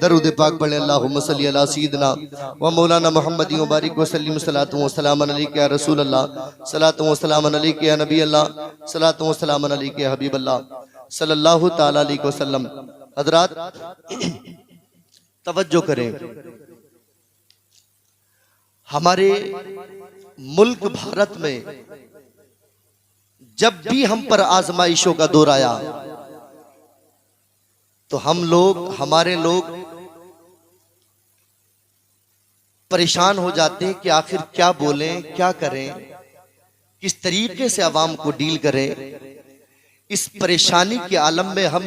दरूद पाक पढ़े अल्लाहुम्मा सल्ली अला सय्यिदिना व मौलाना मुहम्मद व बारिक व सल्लिम सलातु व सलाम अलैका या रसूल अल्लाह सलातु व सलाम अलैका या नबी अल्लाह सलातु व सलाम अलैका या हबीब अल्लाह सल्लल्लाहु तआला अलैहि वसल्लम। हजरात तवज्जो करें, हमारे मुल्क भारत में जब भी हम पर आजमाइशों का दौर आया तो हमारे लोग परेशान हो जाते हैं कि आखिर क्या बोलें, क्या करें, किस तरीके से आवाम को डील करें। इस परेशानी के आलम में हम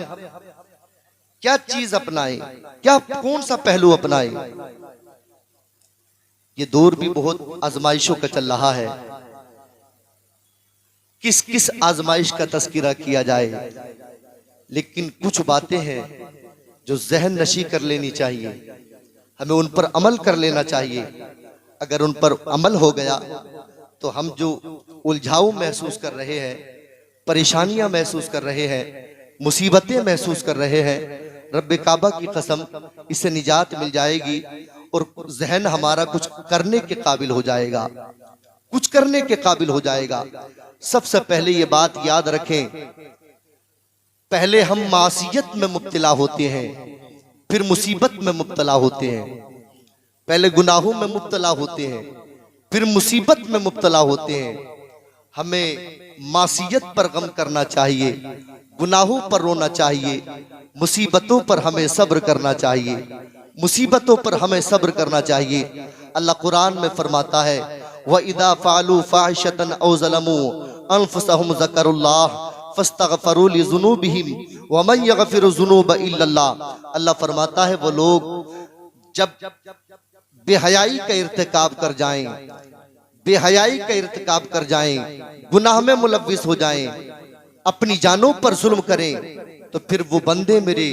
क्या चीज अपनाएं, कौन सा पहलू अपनाएं। ये दौर भी बहुत आजमाइशों का चल रहा है। किस किस आजमाइश का तस्करा किया जाए, लेकिन कुछ बातें हैं जो जहन नशी कर लेनी चाहिए, हमें उन पर अमल कर लेना चाहिए। अगर उन पर अमल हो गया तो हम जो उलझाव महसूस कर रहे हैं, परेशानियां महसूस कर रहे हैं, मुसीबतें महसूस कर रहे हैं, रब्बे काबा की कसम इससे निजात मिल जाएगी और जहन हमारा कुछ करने के काबिल हो जाएगा, कुछ करने के काबिल हो जाएगा। सबसे पहले ये बात याद रखें, पहले हम मासियत में मुब्तला होते हैं, फिर मुसीबत में मुब्तला होते हैं। पहले गुनाहों में मुब्तला होते हैं, फिर मुसीबत में मुब्तला होते हैं। हमें मासियत पर गम करना चाहिए, गुनाहों पर रोना चाहिए, मुसीबतों पर हमें सब्र करना चाहिए, मुसीबतों पर हमें सब्र करना चाहिए। अल्लाह कुरान में फरमाता है व इदा फालू फाहिशतन औ ज़लमू अनफुसहुम ज़करुल्लाह फस्तगफरू लिज़ुनूबिहिम व मन यगफिरु ज़ुनूब इल्लल्लाह। अल्लाह फरमाता है वो लोग जब बेहयाई का इर्तिकाब कर जाएं, बेहयाई का इर्तिकाब कर जाएं, गुनाह में मुलव्विस हो जाएं, अपनी जानों पर जुल्म करें, तो फिर वो बंदे मेरे,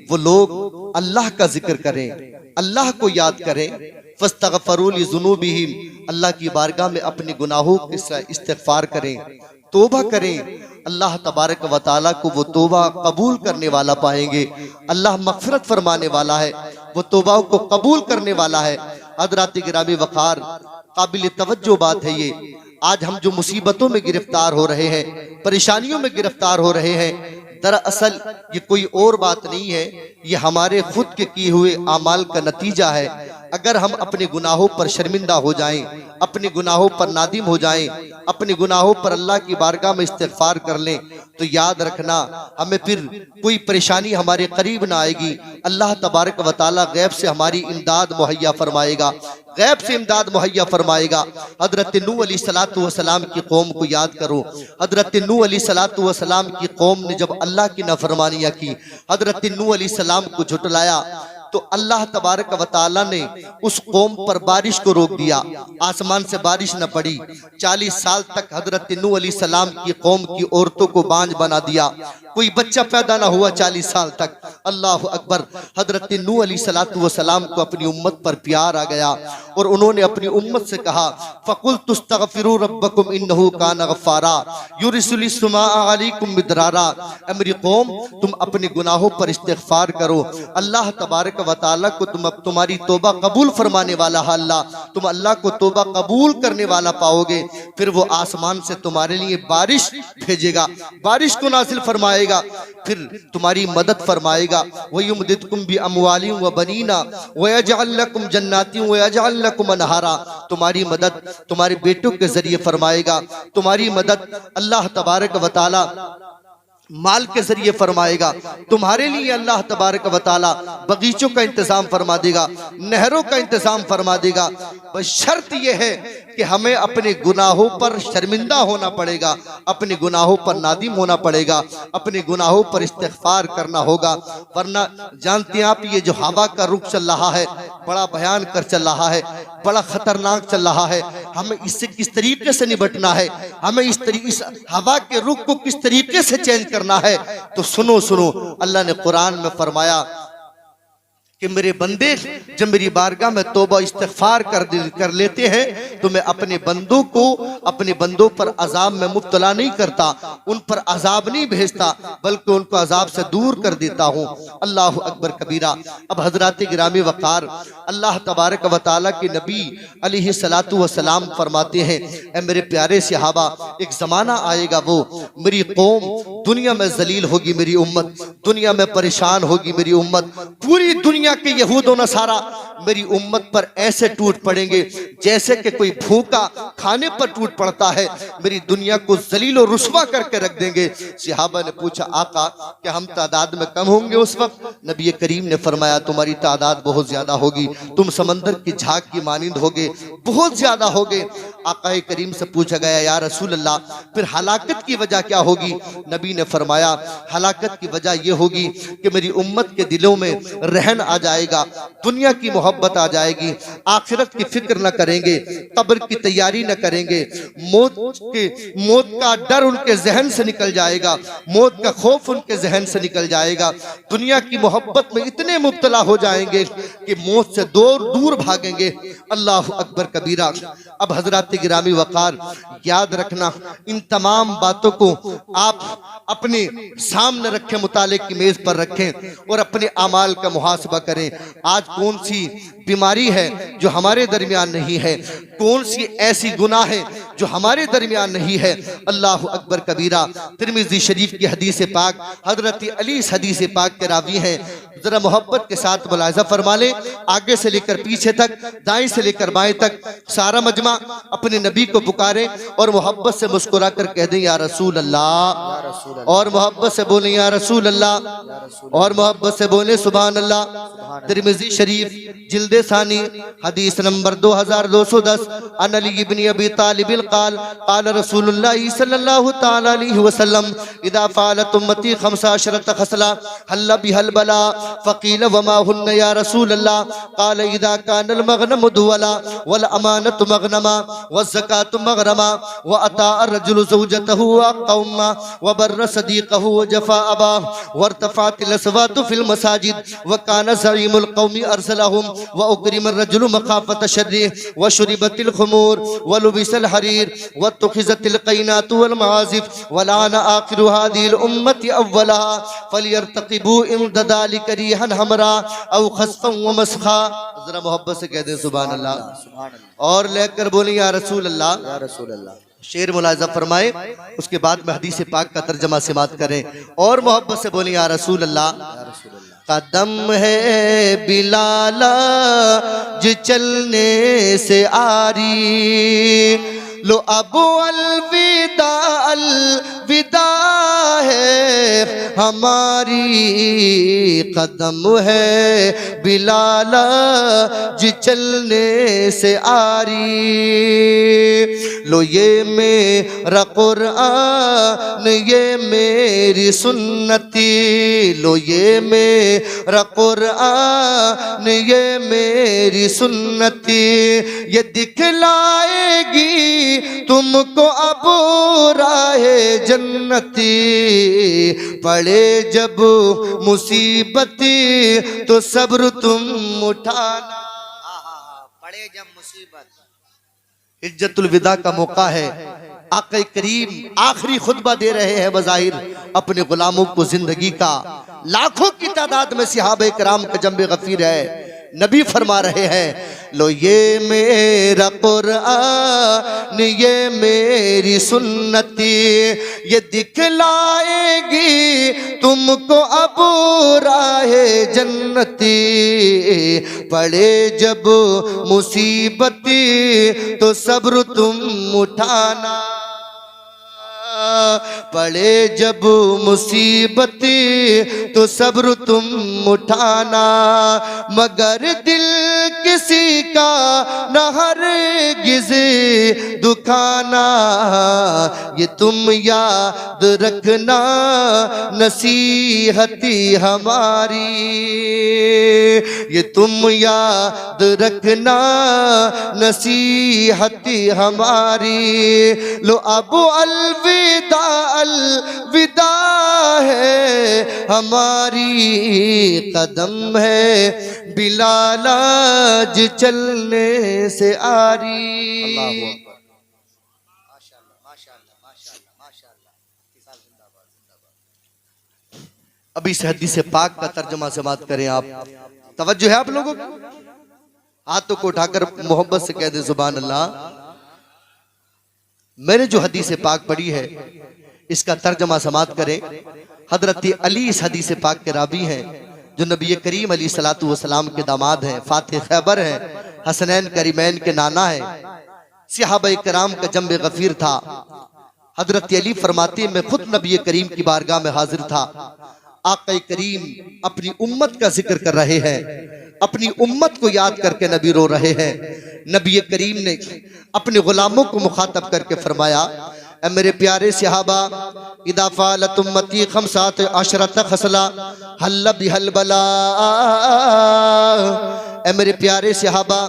वो लोग अल्लाह का जिक्र करें, अल्लाह को याद करें, फस्तगफरू लिज़ुनूबिहिम, अल्लाह की बारगाह में अपने गुनाहों का इस्तिग़फ़ार करें, तौबा करें। अल्लाह तबारक व तआला को वो तौबा कबूल करने वाला पाएंगे। अल्लाह मग़फ़िरत फरमाने वाला है, वो तौबा को कबूल करने वाला है। हज़रात गिरामी वक़ार, काबिल तवज्जो बात है ये। आज हम जो मुसीबतों में गिरफ्तार हो रहे हैं, परेशानियों में गिरफ्तार हो रहे हैं, दरअसल ये कोई और बात नहीं है, ये हमारे खुद के किए हुए आमाल का नतीजा है। अगर हम अपने गुनाहों पर शर्मिंदा हो जाएं, अपने गुनाहों पर नादिम हो जाएं, अपने गुनाहों पर अल्लाह की बारगाह में इस्तिग़फ़ार कर लें, तो याद रखना हमें फिर कोई परेशानी हमारे करीब ना आएगी। अल्लाह तबारक व तआला गैब से हमारी इमदाद मुहैया फरमाएगा, गैब से इमदाद मुहैया फरमाएगा। हजरत नूह अलैहिस्सलातु वस्सलाम की कौम को याद करो। हजरत नूह अलैहिस्सलातु वस्सलाम की कौम ने जब अल्लाह की नाफरमानियां की, हजरत नूह अलैहिस्सलाम को झुटलाया, तो अल्लाह तबारक व तआला ने उस कौम पर बारिश को रोक दिया, आसमान से बारिश न पड़ी। 40 साल तक हजरत नूह अलैहिस्सलाम की कौम की औरतों को बांझ बना दिया, कोई बच्चा पैदा ना हुआ 40 साल तक। अल्लाह अकबर। हजरत नूह अलैहिस्सलातु वस्सलाम को अपनी उम्मत पर प्यार आ गया और उन्होंने अपनी उम्मत से कहा फ़कुल तुस्तगफिरू रब्बकुम इन्नहु कान गफ़्फ़ारा युरसिलिस समाअ अलैकुम मिदरारा। मेरी कौम, तुम अपने गुनाहों पर इस्तिग़फ़ार करो, अल्लाह तबारक व तआला को तुम्हारी तौबा कबूल फरमाने वाला है। अल्लाह, तुम अल्लाह को तौबा कबूल करने वाला पाओगे, फिर वो आसमान से तुम्हारे लिए बारिश भेजेगा, बारिश को नाज़िल फरमाएगा, फिर तुम्हारी मदद फरमाएगा। वयुमदिदकुम बि अमवालिन व बनीना व यजअल लकुम जन्नातिन व यजअल लकुम अनहारा। तुम्हारी मदद तुम्हारे बेटों के जरिए फरमाएगा, तुम्हारी मदद अल्लाह तबारक व तआला माल के जरिए फरमाएगा। तुम्हारे लिए अल्लाह तबारक व तआला बगीचों का इंतजाम फरमा देगा, नहरों का इंतजाम फरमा देगा। बस शर्त यह है कि हमें अपने गुनाहों पर शर्मिंदा होना पड़ेगा, अपने गुनाहों पर नादिम होना पड़ेगा, अपने गुनाहों पर इस्तिग़फ़ार करना होगा। वरना जानते हैं आप, ये जो हवा का रुख चल रहा है बड़ा भयानक चल रहा है, बड़ा खतरनाक चल रहा है। हमें इससे किस तरीके से निपटना है, हमें इस हवा के रुख को किस तरीके से चेंज करना है, तो सुनो सुनो, अल्लाह ने कुरान में फरमाया कि मेरे बंदे जब मेरी बारगाह में तौबा इस्तिग़फ़ार कर लेते हैं तो मैं अपने बंदों पर अजाब में मुब्तला नहीं करता, उन पर अजाब नहीं भेजता, बल्कि उनको अजाब से दूर कर देता हूँ। अल्लाह अकबर कबीरा। अब हजरात गिरामी वक़ार, अल्लाह तबारक व तआला के नबी अलैहिस्सलातु वस्सलाम फरमाते हैं, ए मेरे प्यारे सहाबा, एक ज़माना आएगा वो मेरी कौम दुनिया में जलील होगी, मेरी उम्मत दुनिया में परेशान होगी, मेरी उम्मत पूरी दुनिया के यहूद और नसारा मेरी उम्मत पर ऐसे टूट पड़ेंगे जैसे कि कोई भूखा खाने पर टूट पड़ता है, मेरी दुनिया को जलील और रुस्वा करके रख देंगे। सहाबा ने पूछा, आका क्या हम तादाद में कम होंगे उस वक्त? नबी करीम ने फरमाया, तुम्हारी तादाद बहुत ज्यादा होगी, तुम समंदर की झाग की मानिंद होगे, बहुत ज्यादा होगे। आका करीम से पूछा गया, या रसूल अल्लाह फिर हलाकत की वजह क्या होगी? नबी ने फरमाया, हलाकत की वजह यह होगी कि मेरी उम्मत के दिलों में रहन आ जाएगा, दुनिया की मोहब्बत आ जाएगी, आखिरत की फिक्र न करेंगे, कब्र की तैयारी न करेंगे, मौत का डर उनके जहन से निकल जाएगा, मौत का खौफ उनके जहन से निकल जाएगा, दुनिया की मोहब्बत में इतने मुब्तला हो जाएंगे कि मौत से दूर भागेंगे। अल्लाह अकबर कबीरा। अब हजरत गिरामी वक़ार, याद रखना, इन तमाम बातों को आप अपने सामने रखें, मुताले की मेज पर रखें और अपने अमाल का मुहासबा करें। आज कौन सी बीमारी है जो हमारे दरमियान नहीं है? कौन सी ऐसी गुनाह है जो हमारे दरमियान नहीं है? अल्लाह अकबर कबीरा। तिरमिज़ी शरीफ की हदीस पाक, हजरत अली इस हदीस पाक के रावी हैं। जरा मोहब्बत के साथ मुलाहिज़ा फरमा ले, आगे से लेकर पीछे तक, दाएं से लेकर बाएं तक, सारा मजमा अपने नबी को पुकारे और मोहब्बत से मुस्कुरा कर कह दें, या रसूल अल्लाह, और मोहब्बत से बोले या रसूल अल्लाह, और मोहब्बत से बोले सुभान अल्लाह। तिरमिज़ी शरीफ जिल्दे सानी हदीस नंबर 2210, अन अली इब्न अबी तालिब क़ाल क़ाल रसूलुल्लाह सल्लल्लाहु तआला अलैहि वसल्लम, इदा फ़अलत उम्मती 15 खसला हल्ला बिहल बला फ़क़ील वमा हुन्ना या रसूल अल्लाह, क़ाल इदा कानल मग़नम दुवला वल अमानत मग़नमा वज़्ज़कात मग़रमा व अता अर्रजुलु ज़ौजतहु व क़ौमा व बर्र सदीक़हु व जफ़ा अबा वर्तफ़अतिल अस्वातु फ़िल मसाजिद व कान ज़ईमुल क़ौमी अरसलहुम व उकरिम अर्रजुलु मख़ाफ़त शर्रि व शुरिबतिल ख़ुमूर व लुबिसल हरीर व तुख़िज़तिल क़ैनातु वल मआज़िफ़ व लान आख़िरु हाज़िहिल उम्मति अव्वलहा फ़लियर्तक़िबू इंद ज़ालिका रिहन हमरा औ ख़स्फ़न व मस्ख़ा। ज़रा मोहब्बत से कह दें सुभान अल्लाह और लेकर बोलें या रसूल अल्लाह, या रसूल अल्लाह। शेर मुलाज़ा फरमाए, उसके बाद में हदीस पाक का तर्जमा समात करें और मोहब्बत से बोलें या रसूल अल्लाह, या रसूल अल्लाह। कदम है बिलाला जो चलने से आरी, लो अब अलविदा अलविदा है हमारी, कदम है बिलाला जो चलने से आरी, लो ये मेरा कुरान ये मेरी सुन्नती, लो ये मेरा कुरान ये मेरी सुन्नती, ये दिखलाएगी तुमको अब राहे जन्नती, पड़े जब मुसीबती तो सब्र तुम उठाना, पड़े जब मुसीबत। हिज्जतुल विदा का मौका है, आक़ा करीम आखिरी खुतबा दे रहे हैं बज़ाहिर अपने गुलामों को जिंदगी का। लाखों की तादाद में सहाबा किराम का जंबे गफीर है। नबी फरमा रहे हैं, लो ये मेरा कुरान ये मेरी सुन्नती, ये दिखलाएगी तुमको अब राहे जन्नती, पड़े जब मुसीबती तो सब्र तुम उठाना, पड़े जब मुसीबती तो सब्र तुम उठाना, मगर दिल किसी का न हरगिज़ दुखाना, ये तुम याद रखना नसीहती हमारी, ये तुम याद रखना नसीहती हमारी, लो अब अलविदा अलविदा अलविदा है, हमारी कदम है बिलाल आज चलने से आरी। अल्लाह हू अकबर। माशाअल्लाह माशाअल्लाह माशाअल्लाह माशाअल्लाह। अभी इस हदीस पाक का तर्जुमा समाअत करें आप। तवज्जो है आप लोगों को? हाथों को उठाकर मोहब्बत से कह दे सुभान अल्लाह। मैंने जो हदीस पाक पढ़ी है इसका तर्जुमा समाअत करें। हजरत अली इस हदीस पाक के रावी हैं, जो नबी करीम अलैहिस्सलातु वस्सलाम के दामाद हैं, फातिह खैबर हैं, हसनैन करीमैन के नाना हैं, सहाबा कराम का जम्बे गफीर था। हजरत अली फरमाते मैं खुद नबी करीम की बारगाह में हाजिर था। आका करीम अपनी उम्मत का जिक्र कर रहे हैं, अपनी उम्मत को याद करके नबी रो रहे हैं। नबी करीम ने अपने गुलामों को मुखातब करके फरमाया, ऐ मेरे प्यारे सहाबा, इदा फ़अलत उम्मती खमसात अशरत खसला हल्ल बिहल बला। ऐ मेरे प्यारे सहाबा,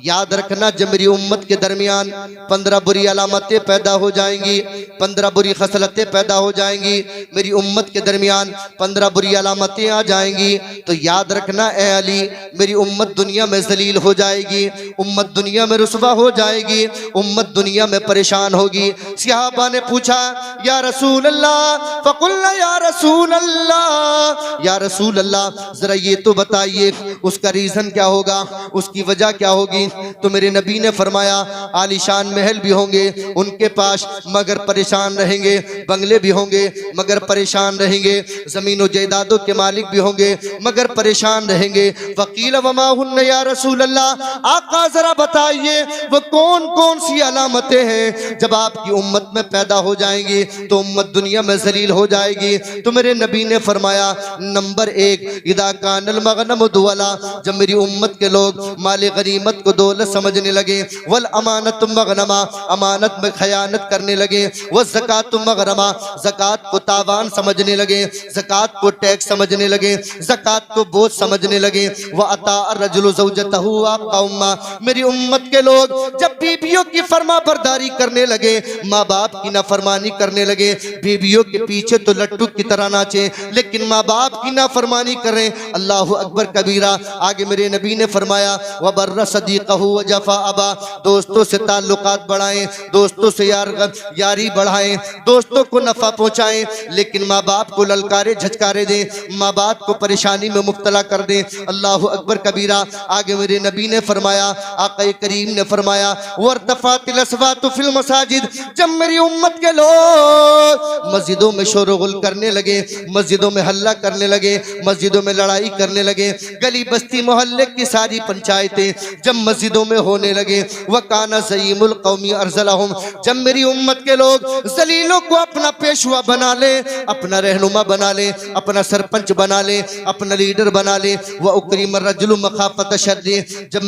याद रखना जब मेरी उम्मत के दरमियान 15 बुरी अलामतें पैदा हो जाएंगी, 15 बुरी खसलतें पैदा हो जाएंगी, मेरी उम्मत के दरमियान 15 बुरी अलामतें आ जाएंगी, तो याद रखना ए अली, मेरी उम्मत दुनिया में जलील हो जाएगी, उम्मत दुनिया में रुसवा हो जाएगी, उम्मत दुनिया में परेशान होगी। सहाबा ने पूछा या रसूल अल्लाह, फ़क़ुलना या रसूल अल्लाह, या रसूल अल्लाह जरा ये तो बताइए उसका रीजन क्या होगा, उसकी वजह क्या होगी। तो मेरे नबी ने फरमाया आलीशान महल भी होंगे उनके पास मगर परेशान रहेंगे, बंगले भी होंगे मगर परेशान रहेंगे, जमीनों जायदादों के मालिक भी होंगे मगर परेशान रहेंगे। वकील वमा हुन्ना या रसूल अल्लाह, आका जरा बताइए वो कौन कौन सी अलामतें हैं जब आपकी उम्मत में पैदा हो जाएंगी तो उम्मत दुनिया में जलील हो जाएगी। तो मेरे नबी ने फरमाया नंबर 1, इदा कानल मगनम दुअला, जब मेरी उम्मत के लोग माल गनीमत को दौलत समझने लगे, वल अमानत मगनमा, अमानत में खयानत करने लगे, वह ज़कात मगरमा, ज़कात को तावान समझने लगे, ज़कात को टैक्स समझने लगे, ज़कात को बोझ समझने लगे। वह अता रजुल ज़ौजतहु क़ौमा, मेरी उम्मत के लोग जब बीबियों की फरमा बरदारी करने लगे, माँ बाप की नाफरमानी करने लगे, बीबियों के पीछे तो लट्टू की तरह नाचे लेकिन माँ बाप की नाफरमानी करें, अल्लाहु अकबर कबीरा। आगे मेरे नबी ने फरमाया वबर्र सदीक़हु व जफ़ा अबा, दोस्तों से ताल्लुकात बढ़ाएं, दोस्तों से यारी बढ़ाएं, दोस्तों को नफ़ा पहुँचाएं, लेकिन माँ बाप को ललकारे झचकारे दें, माँ बाप को परेशानी में मुब्तला कर दें, अल्लाहु अकबर कबीरा। आगे मेरे नबी ने फरमाया, आक़ा करीम ने फरमाया वरतफ़ातिल अस्वातु फिल मसाजिद, जब मेरी उम्मत के लोग मस्जिदों में शोरगुल करने लगे, मस्जिदों में हल्ला करने लगे, मस्जिदों में लड़ाई करने लगे, गली बस्ती मोहल्ले की सारी पंचायतें जब मस्जिदों में होने लगे, वकाना ज़ईमुल कौमी अर्ज़लहुम, जब मेरी उम्मत के लोग जलीलों को अपना पेशवा बना ले, अपना रहनुमा बना ले, अपना सरपंच बना ले, अपना लीडर बना ले, व उकरीम रजुल मखाफत शर्रि, जब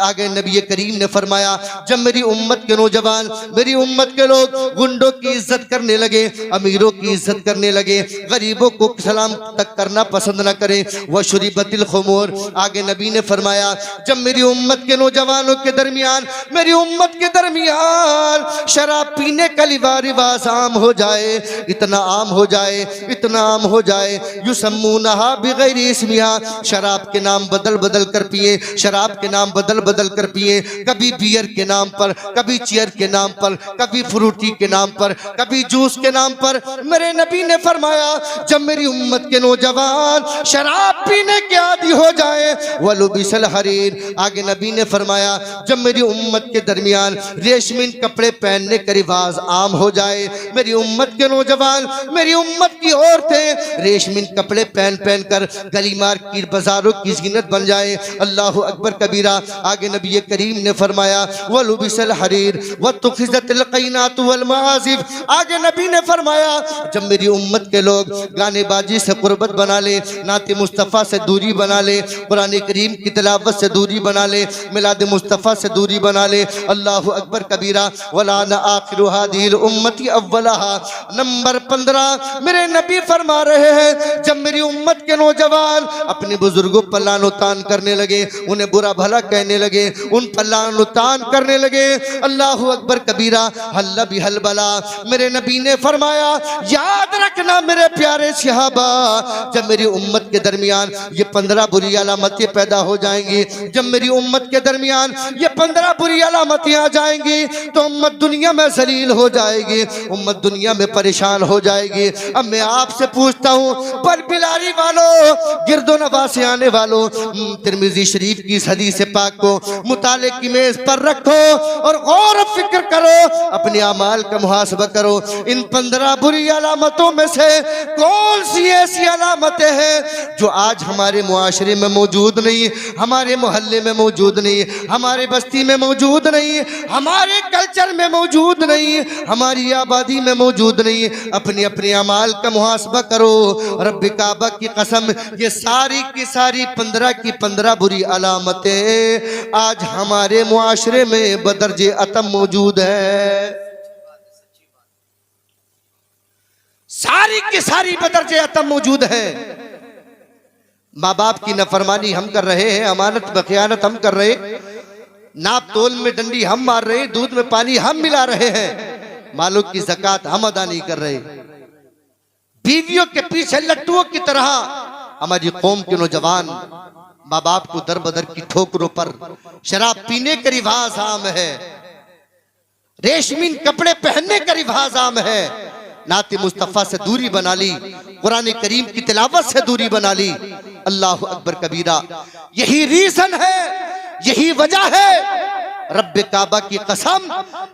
आगे नबी करीम ने फरमाया जब मेरी उम्मत के नौजवान, मेरी उम्मत के लोग गुंडों की इज्जत करने लगे, अमीरों की इज्जत करने लगे, गरीबों को सलाम तक करना पसंद न करें, वह शुरीबतिल खुमूर। आगे नबी ने फरमाया जब मेरी उम्मत के नौजवानों के दरमियान, मेरी उम्मत के दरमियान शराब पीने का रिवाज आम हो जाए, इतना आम हो जाए, इतना आम हो जाए, युसम्मूनहा बिगैरि इस्मिहा, शराब के नाम बदल बदल कर पिए, शराब के नाम बदल बदल कर पिए, कभी बियर के नाम पर, कभी चेयर के नाम पर, कभी फ्रूटी के नाम पर, कभी जूस के नाम पर। मेरे नबी ने फरमाया जब मेरी उम्मत के नौजवान शराब पीने के आदी हो जाए, वलुबिसल हरीर। आगे नबी ने फरमाया जब मेरी उम्मत के दरमियान रेशमी कपड़े पहनने का रिवाज आम हो जाए, मेरी उम्मत के नौजवान, मेरी उम्मत की औरतें रेशमी कपड़े पहन पहन कर गली मार की बाजारों की जीनत बन जाए, अल्लाहु अकबर कबीरा। आगे नबी करीम ने फरमाया वलुबिसल हरीर वतुखिज़तिल क़ैनात वल मआज़िफ़। आगे नबी ने फरमाया जब मेरी उम्मत के लोग गाने बाजी से कुर्बत बना ले, नाते मुस्तफ़ा से दूरी बना ले, कुरान करीम की तिलावत से दूरी बना ले, मिलाद मुस्तफ़ा से दूरी बना ले। अल्लाहु अकबर कबीरा वला न आखिरु हादिल उम्मती अव्वलहा। नंबर 15 मेरे नबी फरमा रहे हैं, जब मेरी उम्मत के नौजवान अपने बुजुर्गों पर लानो तान करने लगे, उन्हें बुरा भला कहने लगे, उन पर लानो तान करने लगे, अल्लाहु अकबर कबीरा हल्ला भी हल बला, मेरे नबी ने फरमाया याद रखना मेरे प्यारे सहाबा, जब मेरी उम्मत के दरमियान ये 15 बुरी अलामतें पैदा हो जाएंगी, जब मेरी उम्मत के दरमियान ये 15 बुरी अलामतें आ जाएंगी तो उम्मत दुनिया में जलील हो जाएगी, उम्मत दुनिया में परेशान हो जाएगी। अब मैं आपसे पूछता हूँ, पर बिलारी वालों, गिरदो नवा से आने वालों, तिरमिज़ी शरीफ की इस हदीस पाक को मुताले की मेज पर रखो और गौर और फिक्र करो, अपने अमाल का मुहासबा करो। इन 15 बुरी अलामतों में से कौन सी ऐसी अलामतें हैं जो आज हमारे मुआशरे में मौजूद नहीं, हमारे मोहल्ले में मौजूद नहीं, हमारे बस्ती में मौजूद नहीं, हमारे कल्चर में मौजूद नहीं, हमारी आबादी में मौजूद नहीं। अपने अपने अमाल का मुहासबा करो। रब्बे काबा की कसम, ये सारी की सारी 15 की 15 बुरी अलामतें आज हमारे मुआशरे में बदर्जे अतम मौजूद है, सारी की सारी बदर्जे अतम मौजूद है। माँ बाप की नफरमानी हम कर रहे हैं, अमानत बखियानत हम कर रहे, नाप तोल में डंडी हम मार रहे, दूध में पानी हम मिला रहे हैं, मालों की ज़कात हम अदा नहीं कर रहे, बीवियों के पीछे लट्टुओं की तरह हमारी कौम के नौजवान माँ बाप को दर बदर की ठोकरों पर शराब पीने का रिवाज आम है, रेशमीन कपड़े पहनने का रिवाज आम है, नाते मुस्तफ़ा से दूरी बना ली, कुरान करीम की तिलावत से दूरी बना ली। अल्लाहु अकबर कबीरा, यही रीजन है, यही वजह है रब्बे काबा की कसम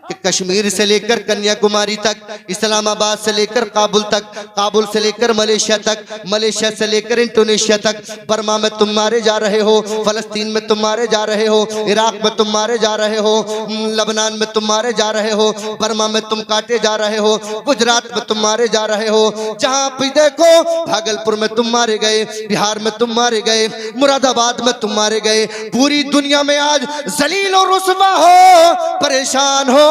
कि कश्मीर से लेकर कन्याकुमारी तक, इस्लामाबाद से लेकर काबुल तक, काबुल से लेकर मलेशिया तक, मलेशिया से लेकर इंडोनेशिया तक, बर्मा में तुम मारे जा रहे हो, फलस्तीन में तुम मारे जा रहे हो, इराक में तुम मारे जा रहे हो, लबनान में तुम मारे जा रहे हो, बर्मा में तुम काटे जा रहे हो, गुजरात में तुम मारे जा रहे हो, जहां भी देखो भागलपुर में तुम मारे गए, बिहार में तुम मारे गए, मुरादाबाद में तुम मारे गए। पूरी दुनिया में आज जलील और रुस्वा हो, परेशान हो,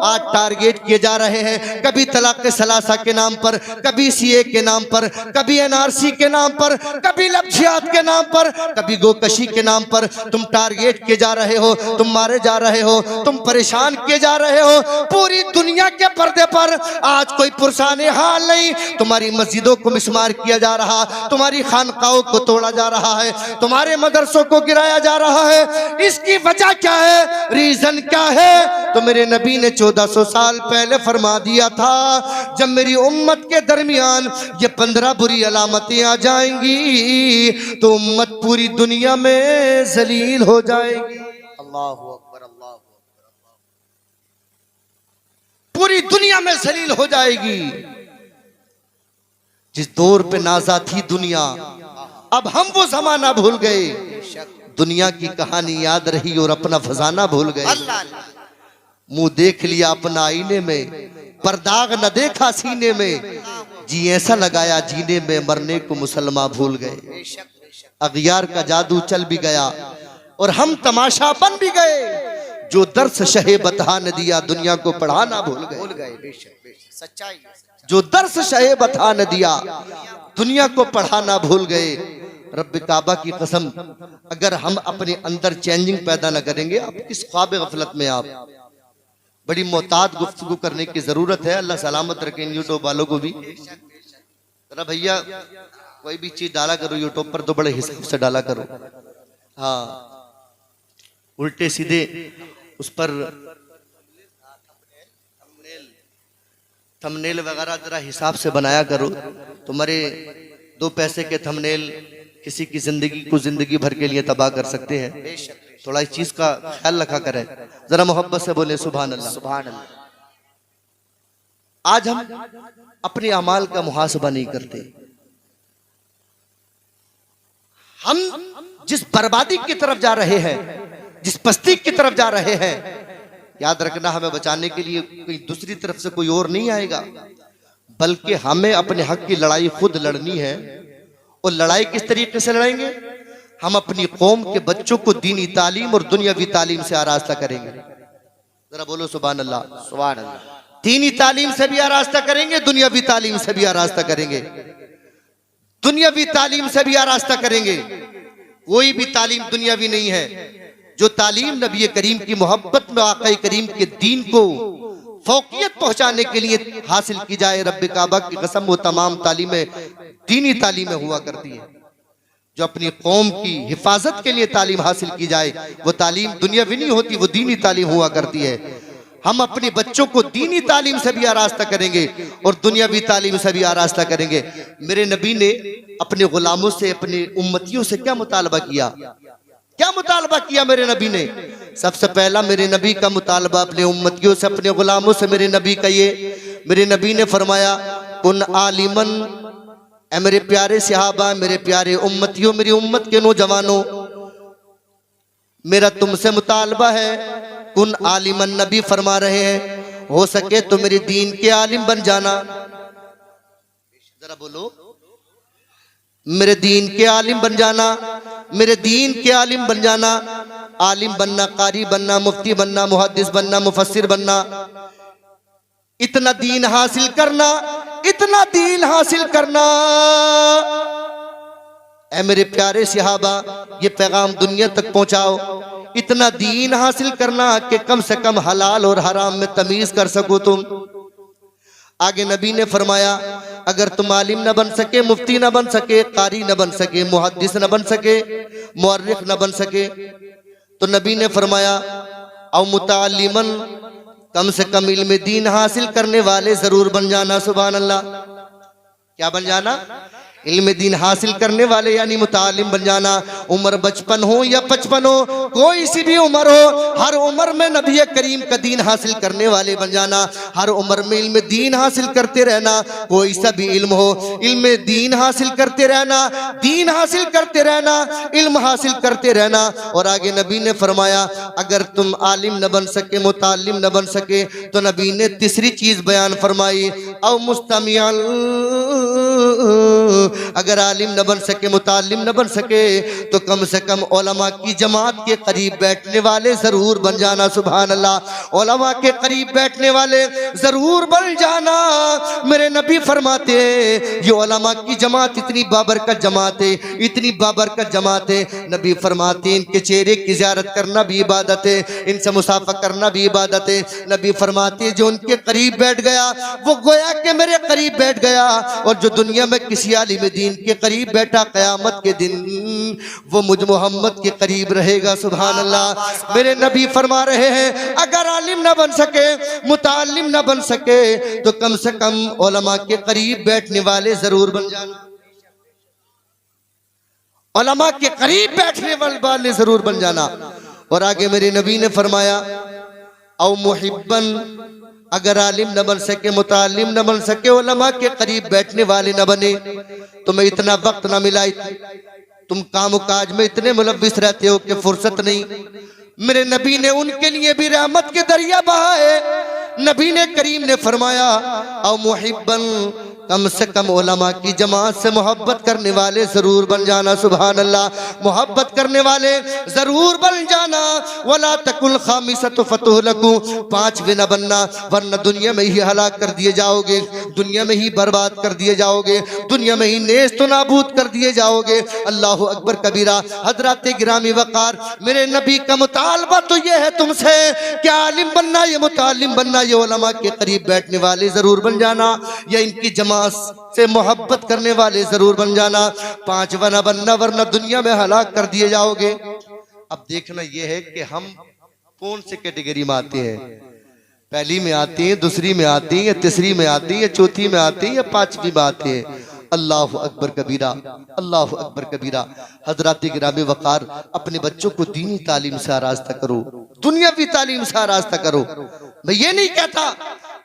आज टारगेट किए जा रहे हैं, कभी तलाक सलासा के नाम पर, कभी सीए के नाम पर, कभी एनआरसी के नाम पर, कभी लफ्जियात के नाम पर, कभी गोकशी के नाम पर तुम टारगेट किए जा रहे हो, तुम मारे जा रहे हो, तुम परेशान किए जा रहे हो। पूरी दुनिया के पर्दे पर आज कोई पुरसाने हाल नहीं, तुम्हारी मस्जिदों को मिसमार किया जा रहा, तुम्हारी खानकाओं को तोड़ा जा रहा है, तुम्हारे मदरसों को गिराया जा रहा है। इसकी वजह क्या है, रीजन क्या है? तो मेरे नबी ने 1400 साल पहले फरमा दिया था, जब मेरी उम्मत के दरमियान ये 15 बुरी अलामतें आ जाएंगी तो उम्मत पूरी दुनिया में जलील हो जाएगी। अल्लाहु अकबर, अल्लाहु अकबर, पूरी दुनिया में जलील हो जाएगी। जिस दौर पे नाजा थी दुनिया, अब हम वो जमाना भूल गए, दुनिया की कहानी याद रही और अपना फजाना भूल गए। मुंह देख लिया अपना आईने में, पर दाग न देखा सीने में, जी ऐसा लगाया जीने में, मरने को मुसलमान भूल गए। अगियार का जादू चल भी गया और हम तमाशा बन भी गए, जो दर्स शहे बता न दिया दुनिया को पढ़ाना भूल गए। सच्चाई, जो दर्स शहे बता न दिया दुनिया को पढ़ाना भूल गए। रब्बे काबा की कसम, अगर हम अपने अंदर चेंजिंग पैदा न करेंगे, आप किस ख्वाब गफलत में, आप बड़ी मोहतात गुफ्तगू करने की जरूरत है। अल्लाह सलामत रखें यूट्यूब वालों को भी। जरा भैया कोई भी चीज डाला करो यूट्यूब पर तो बड़े हिसाब से डाला करो, हाँ, उल्टे सीधे उस पर थंबनेल वगैरह जरा हिसाब से बनाया करो। तुम्हारे 2 पैसे के थंबनेल किसी की जिंदगी को जिंदगी भर के लिए तबाह कर सकते हैं। थोड़ा इस चीज का ख्याल रखा करें, जरा मोहब्बत से बोले सुभान अल्लाह, सुभान अल्लाह। आज हम अपने अमाल का मुहासबा नहीं करते। हम जिस बर्बादी की तरफ जा रहे हैं, जिस पस्ती की तरफ जा रहे हैं, याद रखना हमें बचाने के लिए कोई दूसरी तरफ से कोई और नहीं आएगा, बल्कि हमें अपने हक की लड़ाई खुद लड़नी है। और लड़ाई किस तरीके से लड़ेंगे? हम अपनी कौम के बच्चों को दीनी तालीम और दुनियावी तालीम से आरास्ता करेंगे। जरा बोलो सुभान अल्लाह। सुभान अल्लाह। दीनी तालीम से भी आरास्ता करेंगे, दुनियावी तालीम से भी आरास्ता करेंगे। दुनियावी तालीम से भी आरास्ता करेंगे। कोई भी तालीम दुनियावी नहीं है। जो तालीम नबी करीम की मोहब्बत में आक़ा करीम के दीन को फौकियत पहुंचाने के लिए हासिल की जाए, रब्बे काबा की कसम वो तमाम तालीमें दीनी तालीमें हुआ करती है। जो अपनी कौम की हिफाजत के लिए तालीम हासिल की जाए वो तालीम दुनियावी नहीं होती, वो दीनी तालीम हुआ करती है। हम अपने बच्चों को दीनी तालीम से भी आरास्ता करेंगे और दुनियावी तालीम से भी आरास्ता करेंगे। मेरे नबी ने अपने गुलामों से, अपने उम्मतियों से क्या मुतालबा किया? क्या मुतालबा किया मेरे नबी ने? सबसे पहला मेरे नबी का मुतालबा अपने उम्मतियों से, अपने गुलामों से मेरे नबी का ये, मेरे नबी ने फरमाया कुन आलिमन, ऐ मेरे प्यारे सहाबा, मेरे प्यारे उम्मतियों, मेरी उम्मत के नौजवानों, मेरा तुमसे मुतालबा है कुन आलिमन। नबी फरमा रहे हैं हो सके तो मेरे दीन के आलिम बन जाना। जरा बोलो, मेरे दीन के आलिम बन जाना, मेरे दीन के आलिम बन जाना। आलिम बनना, कारी बनना, मुफ्ती बनना, मुहद्दिस बनना, मुफस्सिर बनना, इतना दीन हासिल करना, इतना दीन हासिल करना। ऐ मेरे प्यारे सहाबा, ये पैगाम दुनिया तक पहुंचाओ। इतना दीन हासिल करना कि कम से कम हलाल और हराम में तमीज कर सको तुम। आगे नबी ने फरमाया अगर तुम आलिम न बन सके, मुफ्ती न बन सके, कारी न बन सके, मुहद्दिस न बन सके, मुअर्रिख न बन सके, तो नबी ने फरमाया औ मुताल्लिमन, कम से कम इल्म दीन हासिल करने वाले जरूर बन जाना। सुभान अल्लाह। क्या बन जाना? इल्म दीन हासिल करने वाले यानी मुतालिम बन जाना। उम्र 55 हो या 55 हो, कोई सी भी उम्र हो, हर उम्र में नबी करीम का दीन हासिल करने वाले बन जाना। हर उम्र में इल्म दीन हासिल करते रहना। कोई सा भी इल्म हो, इल्म दीन हासिल करते रहना, दीन हासिल करते रहना, इल्म हासिल करते रहना। और आगे नबी ने फरमाया अगर तुम आलिम न बन सके, मुतालिम न बन सके, तो नबी ने तीसरी चीज बयान फरमाई औ मुस्तमिअन, अगर आलिम न बन सके, मुतालिम न बन सके, तो कम से कम उलमा की जमात के करीब बैठने वाले जरूर बन जाना। सुभान अल्लाह। उलमा के करीब बैठने वाले जरूर बन जाना। मेरे नबी फरमाते ये उलमा की जमात इतनी बाबरकत जमात है, इतनी बाबरकत जमात है। नबी फरमाते इनके चेहरे की ज़ियारत करना भी इबादत है, इनसे मुसाफा करना भी इबादत है। नबी फरमाते जो उनके करीब बैठ गया वो गोया के मेरे करीब बैठ गया। और जो दुनिया में किसी आलिम दीन के करीब बैठा, क़यामत के दिन वो मुझ मोहम्मद के करीब रहेगा। सुभान अल्लाह। मेरे नबी फरमा रहे हैं अगर आलिम ना बन सके, मुतालिम ना बन सके, तो कम से कम उलमा के करीब बैठने वाले जरूर बन जाना। उलमा के करीब बैठने वाले जरूर बन जाना। और आगे मेरे नबी ने फरमाया औ मुहिब्बन, अगर आलिम न बन सके, मुतालिम न बन सके, उलमा के करीब बैठने वाले न बने, तुम्हें इतना वक्त न मिला, तुम काम काज में इतने मुलव्विस रहते हो कि फुर्सत नहीं। मेरे नबी ने उनके लिए भी रहमत के दरिया बहाए। नबी ने करीम ने फरमाया औ मुहिब्बन, कम से कम उलमा की जमात से मोहब्बत करने वाले जरूर बन जाना। सुभान अल्लाह। मोहब्बत करने वाले जरूर बन जाना। वला तकुल खामिसतु फतुहलकु, पांचवें न बनना वरना दुनिया में ही हलाक कर दिए जाओगे, दुनिया में ही बर्बाद कर दिए जाओगे, दुनिया में ही नेस्त नाबूद कर दिए जाओगे। अल्लाह अकबर कबीरा। हजरत गिरामी वकार, मेरे नबी का मुतालबा तो ये है तुमसे कि आलिम बनना, ये मुतालिम बनना, ये उलमा के करीब बैठने वाले जरूर बन जाना, या इनकी जमात से मोहब्बत करने वाले जरूर बन जाना। पांचवा न बनना वरना दुनिया में हलाक कर दिए जाओगे। अब देखना यह है कि हम कौन से कैटेगरी में आते हैं। पहली में आते हैं, दूसरी में आते हैं, या तीसरी में आते हैं, या चौथी में आते हैं, या पांचवी में आते हैं। अल्लाह अकबर कबीरा, अल्लाह अकबर कबीरा। हजरत गिरामी वकार, अपने बच्चों को दीनी तालीम से आरास्ता करो, दुनियावी तालीम से आरास्ता करो। मैं ये नहीं कहता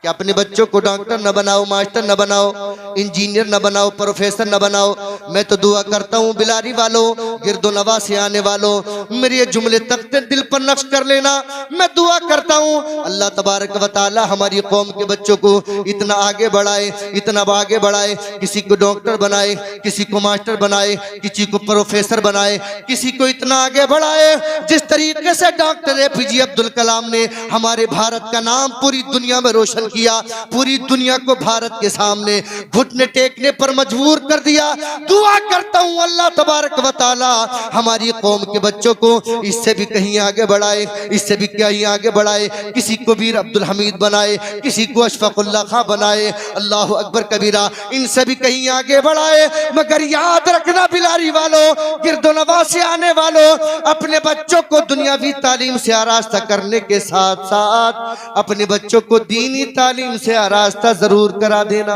कि अपने बच्चों को डॉक्टर न बनाओ, मास्टर न बनाओ, इंजीनियर न बनाओ, प्रोफेसर न बनाओ। मैं तो दुआ करता हूँ बिलारी वालों, गिरदो नवा से आने वालों, मेरे ये जुमले तख्ते दिल पर नक्श कर लेना। मैं दुआ करता हूँ अल्लाह तबारक व तआला हमारी कौम के बच्चों को इतना आगे बढ़ाए, इतना आगे बढ़ाए, किसी को डॉक्टर बनाए, किसी को मास्टर बनाए, किसी को प्रोफेसर बनाए, किसी को इतना आगे बढ़ाए जिस तरीके से डॉक्टर APJ अब्दुल कलाम ने हमारे भारत का नाम पूरी दुनिया में रोशन किया, पूरी दुनिया को भारत के सामने घुटने टेकने पर मजबूर कर दिया। दुआ करता हूँ अल्लाह तबारक व तआला हमारी कौम के बच्चों को इससे भी कहीं आगे बढ़ाए, इससे भी कहीं आगे बढ़ाए, किसी को वीर अब्दुल हमीद बनाए, किसी को अशफाकुल्लाह खां बनाए, अल्लाह अकबर कबीरा, इनसे भी कहीं आगे बढ़ाए। मगर याद रखना बिलारी वालों, गिरदो नवा से आने वालों, अपने बच्चों को दुनियावी तालीम से आरास्ता करने के साथ साथ अपने बच्चों को दीनी तालीम से आरास्ता जरूर करा देना।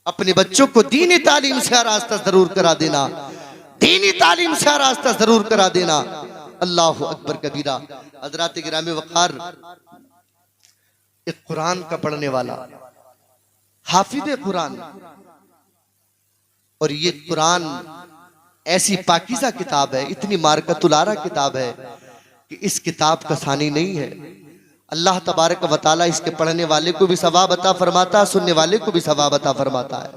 अपने बच्चों को दीनी तालीम से आरास्ता जरूर करा देना, दीनी तालीम से आरास्ता जरूर करा देना। अल्लाह अकबर कबीरा। हजरात गिरामी वक़ार, एक कुरान का पढ़ने वाला, हाफिज कुरान, और ये कुरान ऐसी पाकीज़ा किताब है, इतनी मारकतुलारा किताब है कि इस किताब का सानी नहीं है। अल्लाह तबारक व तआला इसके पढ़ने वाले को भी सवाब अता फरमाता है, सुनने वाले को भी सवाब अता फरमाता है।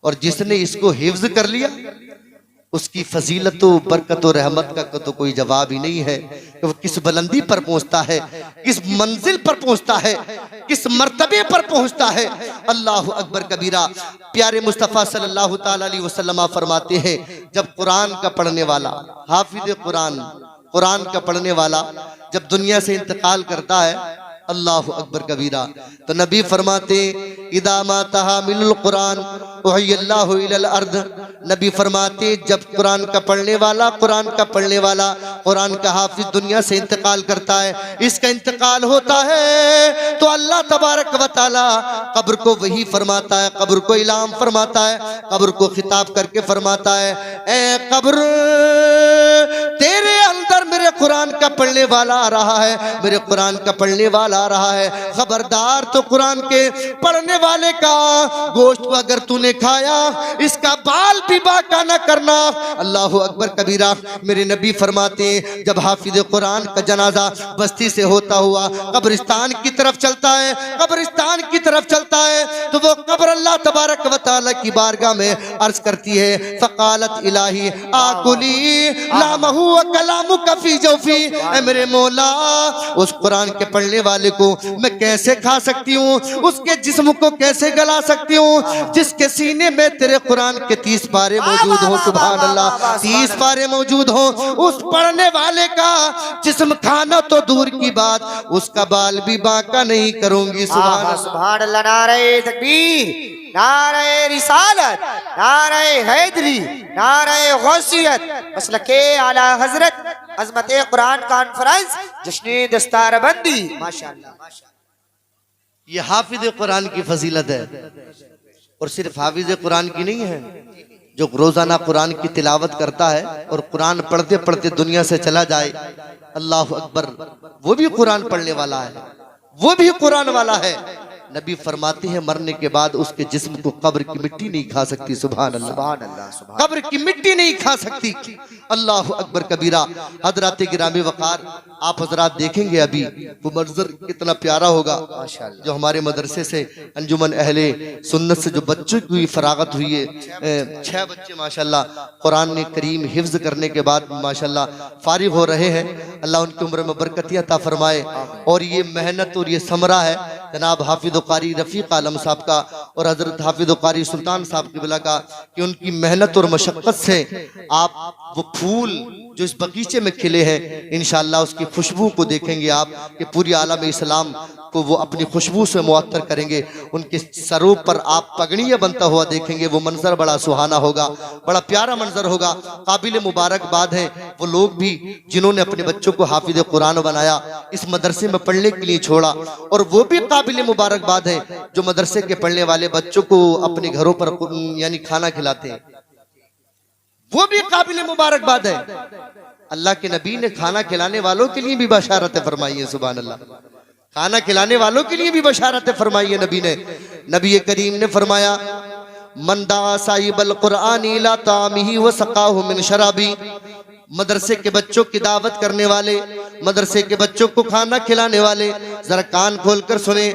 और जिसने इसको हिफ्ज कर लिया उसकी फजीलत बरकत और रहमत का तो कोई जवाब ही नहीं है कि वो किस बुलंदी पर पहुंचता है, किस मंजिल पर पहुंचता है, किस मर्तबे पर पहुंचता है। अल्लाह अकबर कबीरा। प्यारे मुस्तफ़ा सल्लल्लाहु ताला अलैहि वसल्लम फरमाते हैं, जब कुरान का पढ़ने वाला, हाफिज कुरान, कुरान का पढ़ने वाला जब दुनिया से इंतकाल करता है, अल्लाह अकबर कबीरा, तो नबी फरमाते इदा माता मिनुल कुरान उहय्यल्लाहु इलल अर्द। नबी फरमाते जब कुरान का पढ़ने वाला, कुरान का पढ़ने वाला, कुरान का हाफिज दुनिया से इंतकाल करता है, इसका इंतकाल होता है तो अल्लाह तबारक व तआला कब्र को वही फरमाता है, कब्र को इलाम फरमाता है, कब्र को खिताब करके फरमाता है, ए कब्र तेरे अंदर मेरे कुरान का पढ़ने वाला आ रहा है, मेरे कुरान का पढ़ने वाला आ रहा है, खबरदार तो कुरान के पढ़ने वाले का गोश्त को अगर तूने खाया इसका बाल भी बाका न करना। अल्लाह अकबर कबीरा। मेरे नबी फरमाते जब हाफिज कुरान का जनाजा बस्ती से होता हुआ कब्रिस्तान की तरफ चलता है, कब्रिस्तान की तरफ चलता है, तो वो कब्र अल्लाह तबारक व तआला की बारगाह में अर्ज करती है, फ़क़ालत इलाही आकुली लामहु व कलामु कफी जौफी। ऐ मेरे मौला, उस कुरान के पढ़ने वाले को मैं कैसे खा सकती हूँ, उसके जिस्म को कैसे गला सकती हूँ जिसके सीने में तेरे कुरान के 30 पारे मौजूद हो। सुभान अल्लाह, 30 पारे मौजूद हो। उस पढ़ने वाले का जिस्म खाना तो दूर की बात, उसका बाल भी बांका नहीं करूंगी। सुभान अल्लाह। नारे तकबीर, नारे रिसालत, नारे हैदरी, नारे गौसियत, मसलके आला हजरत, अज़मत कुरान कॉन्फ्रेंस, जश्न दस्तारबंदी। माशाअल्लाह, माशाअल्लाह। ये हाफिज कुरान की फजीलत है, और सिर्फ हाफिज कुरान की नहीं है, जो रोजाना कुरान की तिलावत करता है और कुरान पढ़ते पढ़ते दुनिया से चला जाए, अल्लाह अकबर, वो भी कुरान पढ़ने वाला है, वो भी कुरान वाला है। नबी फरमाते हैं मरने के बाद उसके जिस्म को कब्र की मिट्टी नहीं खा सकती। सुभान अल्लाह, सुभान अल्लाह। कब्र की मिट्टी नहीं खा सकती। अल्लाह अकबर कबीरा। हजरात गिरामी वक़ार, आप हजरात देखेंगे अभी वो मंजर कितना प्यारा होगा। जो हमारे मदरसे से अंजुमन अहले सुन्नत से जो बच्चों की फरागत हुई है, 6 बच्चे माशाल्लाह कुरान करीम हिफ्ज करने के बाद माशाल्लाह फारिग हो रहे हैं। अल्लाह उनकी उम्र में बरकतियाँ अता फरमाए। और ये मेहनत और ये समरा है जनाब हाफिज कारी रफीक आलम साहब का और हजरत हाफिज कारी सुल्तान साहब की बिला का, कि उनकी मेहनत और मशक्कत से आप वो फूल जो इस बगीचे में खिले हैं, इंशाअल्लाह उसकी खुशबू को देखेंगे आप कि पूरी आलम इस्लाम को वो अपनी खुशबू से मुअत्तर करेंगे। उनके सरों पर आप पगड़ियाँ बनता हुआ देखेंगे, वो मंजर बड़ा सुहाना होगा, बड़ा प्यारा मंजर होगा। काबिल मुबारकबाद है वो लोग भी जिन्होंने अपने बच्चों को हाफिज कुरान बनाया, इस मदरसे में पढ़ने के लिए छोड़ा, और वो भी काबिल मुबारकबाद है जो मदरसे के पढ़ने वाले बच्चों को अपने घरों पर यानी खाना खिलाते हैं, वो भी काबिल मुबारकबाद है। अल्लाह के नबी ने खाना खिलाने वालों के लिए भी बशारत फरमाई है। सुभान अल्लाह। खाना खिलाने वालों के लिए भी बशारत फरमाई है नबी ने। नबी करीम ने फरमाया मन दा साहिबल कुरान इला तामिही व सकाहु मिन शराबी, मदरसे के बच्चों की दावत करने वाले, मदरसे के बच्चों को खाना खिलाने वाले जरा कान खोलकर सुने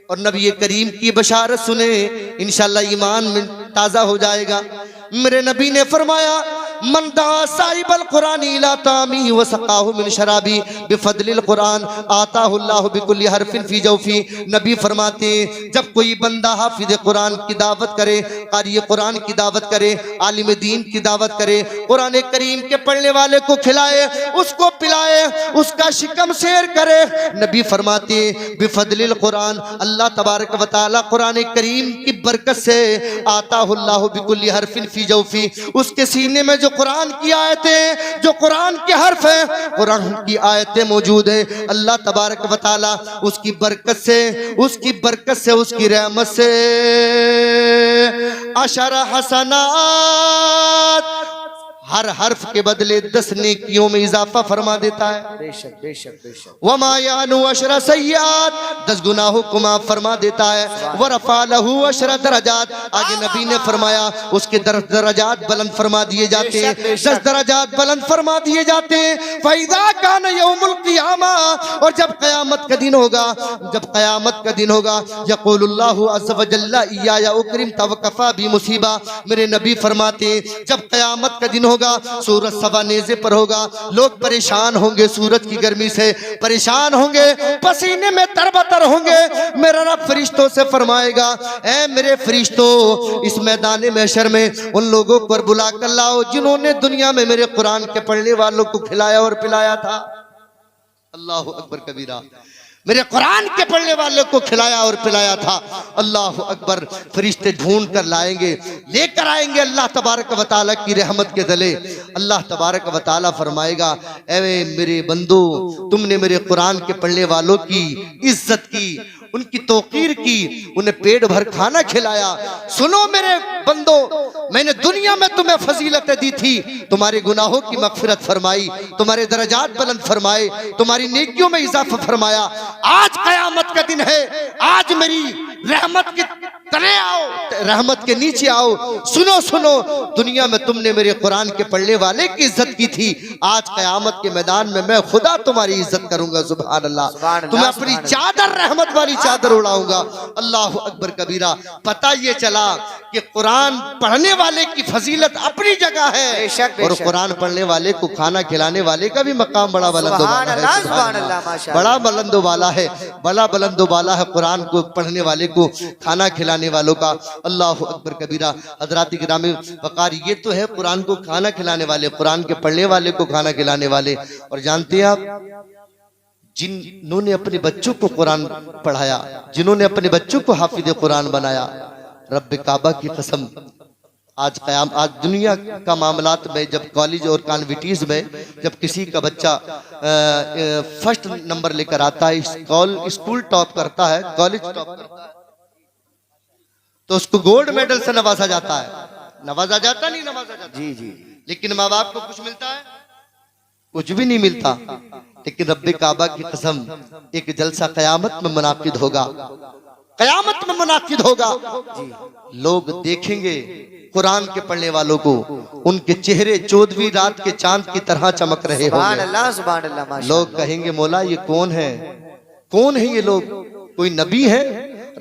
और नबी करीम की बशारत सुने, इंशाअल्लाह ईमान में ताज़ा हो जाएगा। मेरे नबी ने फरमाया मन दा साहिबल कुरान इला तामी व सकाहु मिन शराबी बिफदलिल कुरान आताहुल्लाहु बिकुल्ली हरफिन फी जौफी। नबी फरमाते जब कोई बंदा हाफिज कुरान की दावत करे, कारी कुरान की दावत करे, आलिम दीन की दावत करे, कुरान करीम के पढ़ने वाले को खिलाए, उसको पिलाए, उसका शिकम शेर करे, नबी फरमाते बिफदलिल कुरान, अल्लाह तबारक व तआला कुरान करीम की बरकत से आताहुल्लाहु बिकुल्ली हरफिन फी जौफी, उसके सीने में जो कुरान की आयतें, जो कुरान के हर्फ है, कुरान की आयतें मौजूद है, अल्लाह तबारक व तआला उसकी बरकत से, उसकी बरकत से, उसकी रहमत से अशर हसनात, हर हर्फ के बदले 10 नेकियों में इजाफा फरमा देता है। बेशक बेशक बेशक। वमा यानु अशरा सय्यात, 10 गुनाहों को माफ फरमा देता है। वरफा लहू अशरा दरजात, आगे नबी ने फरमाया उसके दरजात बुलंद फरमा दिए जाते हैं, 10 दरजात बुलंद फरमा दिए जाते हैं। फैदा कान यौमुल क़ियामा, और जब क़यामत का दिन होगा, जब क़यामत का दिन होगा, यक़ूलुल्लाहु अज़्ज़ व जल्ला इय्या उकरिम तवक़फ़ा बि मुसीबा, मेरे नबी फरमाते जब क़यामत का दिन होगा, सूरज सवा नेज़े पर होगा, लोग परेशान होंगे, सूरज की गर्मी से परेशान होंगे, पसीने में तरबतर होंगे, मेरा रब फरिश्तों से फरमाएगा ऐ मेरे फरिश्तों, इस मैदान महशर में उन लोगों को बुला कर लाओ जिन्होंने दुनिया में मेरे कुरान के पढ़ने वालों को खिलाया और पिलाया था। अल्लाहु अकबर कबीरा, मेरे कुरान के पढ़ने वाले को खिलाया और पिलाया था। अल्लाह अकबर, फरिश्ते ढूंढ कर लाएंगे, लेकर आएंगे अल्लाह तबारक व तआला की रहमत के तले। अल्लाह तबारक व तआला फरमाएगा ऐ मेरे बंदो, तुमने मेरे कुरान के पढ़ने वालों की इज्जत की, उनकी तौकीर की, उन्हें पेट भर खाना खिलाया। सुनो मेरे बंदो, मैंने दुनिया में तुम्हें फजीलतें दी थी, तुम्हारे गुनाहों की मगफिरत फरमाई, तुम्हारे दरजात बुलंद फरमाए, तुम्हारी नेकियों में इजाफा फरमाया। आज कयामत का दिन है, आज मेरी रहमत के तले आओ, रहमत के नीचे आओ। सुनो सुनो, दुनिया में तुमने मेरे कुरान के पढ़ने वाले की इज्जत की थी, आज कयामत के मैदान में मैं खुदा तुम्हारी इज्जत करूंगा। सुभान अल्लाह, तुम्हें अपनी चादर, रहमत वाली चादर उड़ाऊंगा। अल्लाह अकबर कबीरा। पता ये चला कि कुरान पढ़ने वाले की फजीलत अपनी जगह है, और कुरान पढ़ने वाले को खाना खिलाने वाले का भी मकाम बड़ा बुलंद वाला है, बड़ा बुलंद वाला है, बड़ा बुलंद वाला है कुरान को पढ़ने वाले को खाना खिलाने वालों का। अल्लाह अकबर कबीरा। हजरात गिरामी वक़ार, ये तो है कुरान को खाना खिलाने वाले, कुरान के पढ़ने वाले को खाना खिलाने वाले। और जानते हैं आप, जिन्होंने अपने बच्चों को कुरान पढ़ाया, जिन्होंने अपने बच्चों को हाफिज कुरान बनाया, रब काबा की कसम, आज दुनिया का मामलात में, जब कॉलेज और कॉन्विटीज में जब किसी का बच्चा फर्स्ट नंबर लेकर आता है, स्कूल टॉप करता है, कॉलेज टॉप करता है, तो उसको गोल्ड मेडल से नवाजा जाता है। नवाजा जाता नहीं, नवाजा जाता जी जी। लेकिन माँ बाप को कुछ मिलता है? कुछ भी नहीं मिलता। लेकिन रब्बे काबा की कसम, एक जलसा कयामत में मुनाकिद होगा, कयामत में मुनाकिद होगा। लोग देखेंगे कुरान के पढ़ने वालों को, उनके चेहरे 14वीं रात के चांद की तरह चमक रहे होंगे। सुभान अल्लाह। लोग कहेंगे मौला ये कौन है, कौन है ये लोग, कोई नबी है,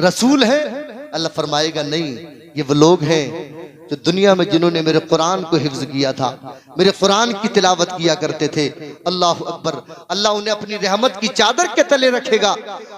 रसूल है? अल्लाह फरमाएगा नहीं, ये वो लोग हैं जो दुनिया में जिन्होंने मेरे कुरान को हिफ्ज किया था, मेरे कुरान की तिलावत किया करते थे। अल्लाह अकबर। अल्लाह उन्हें अपनी रहमत की चादर के तले रखेगा।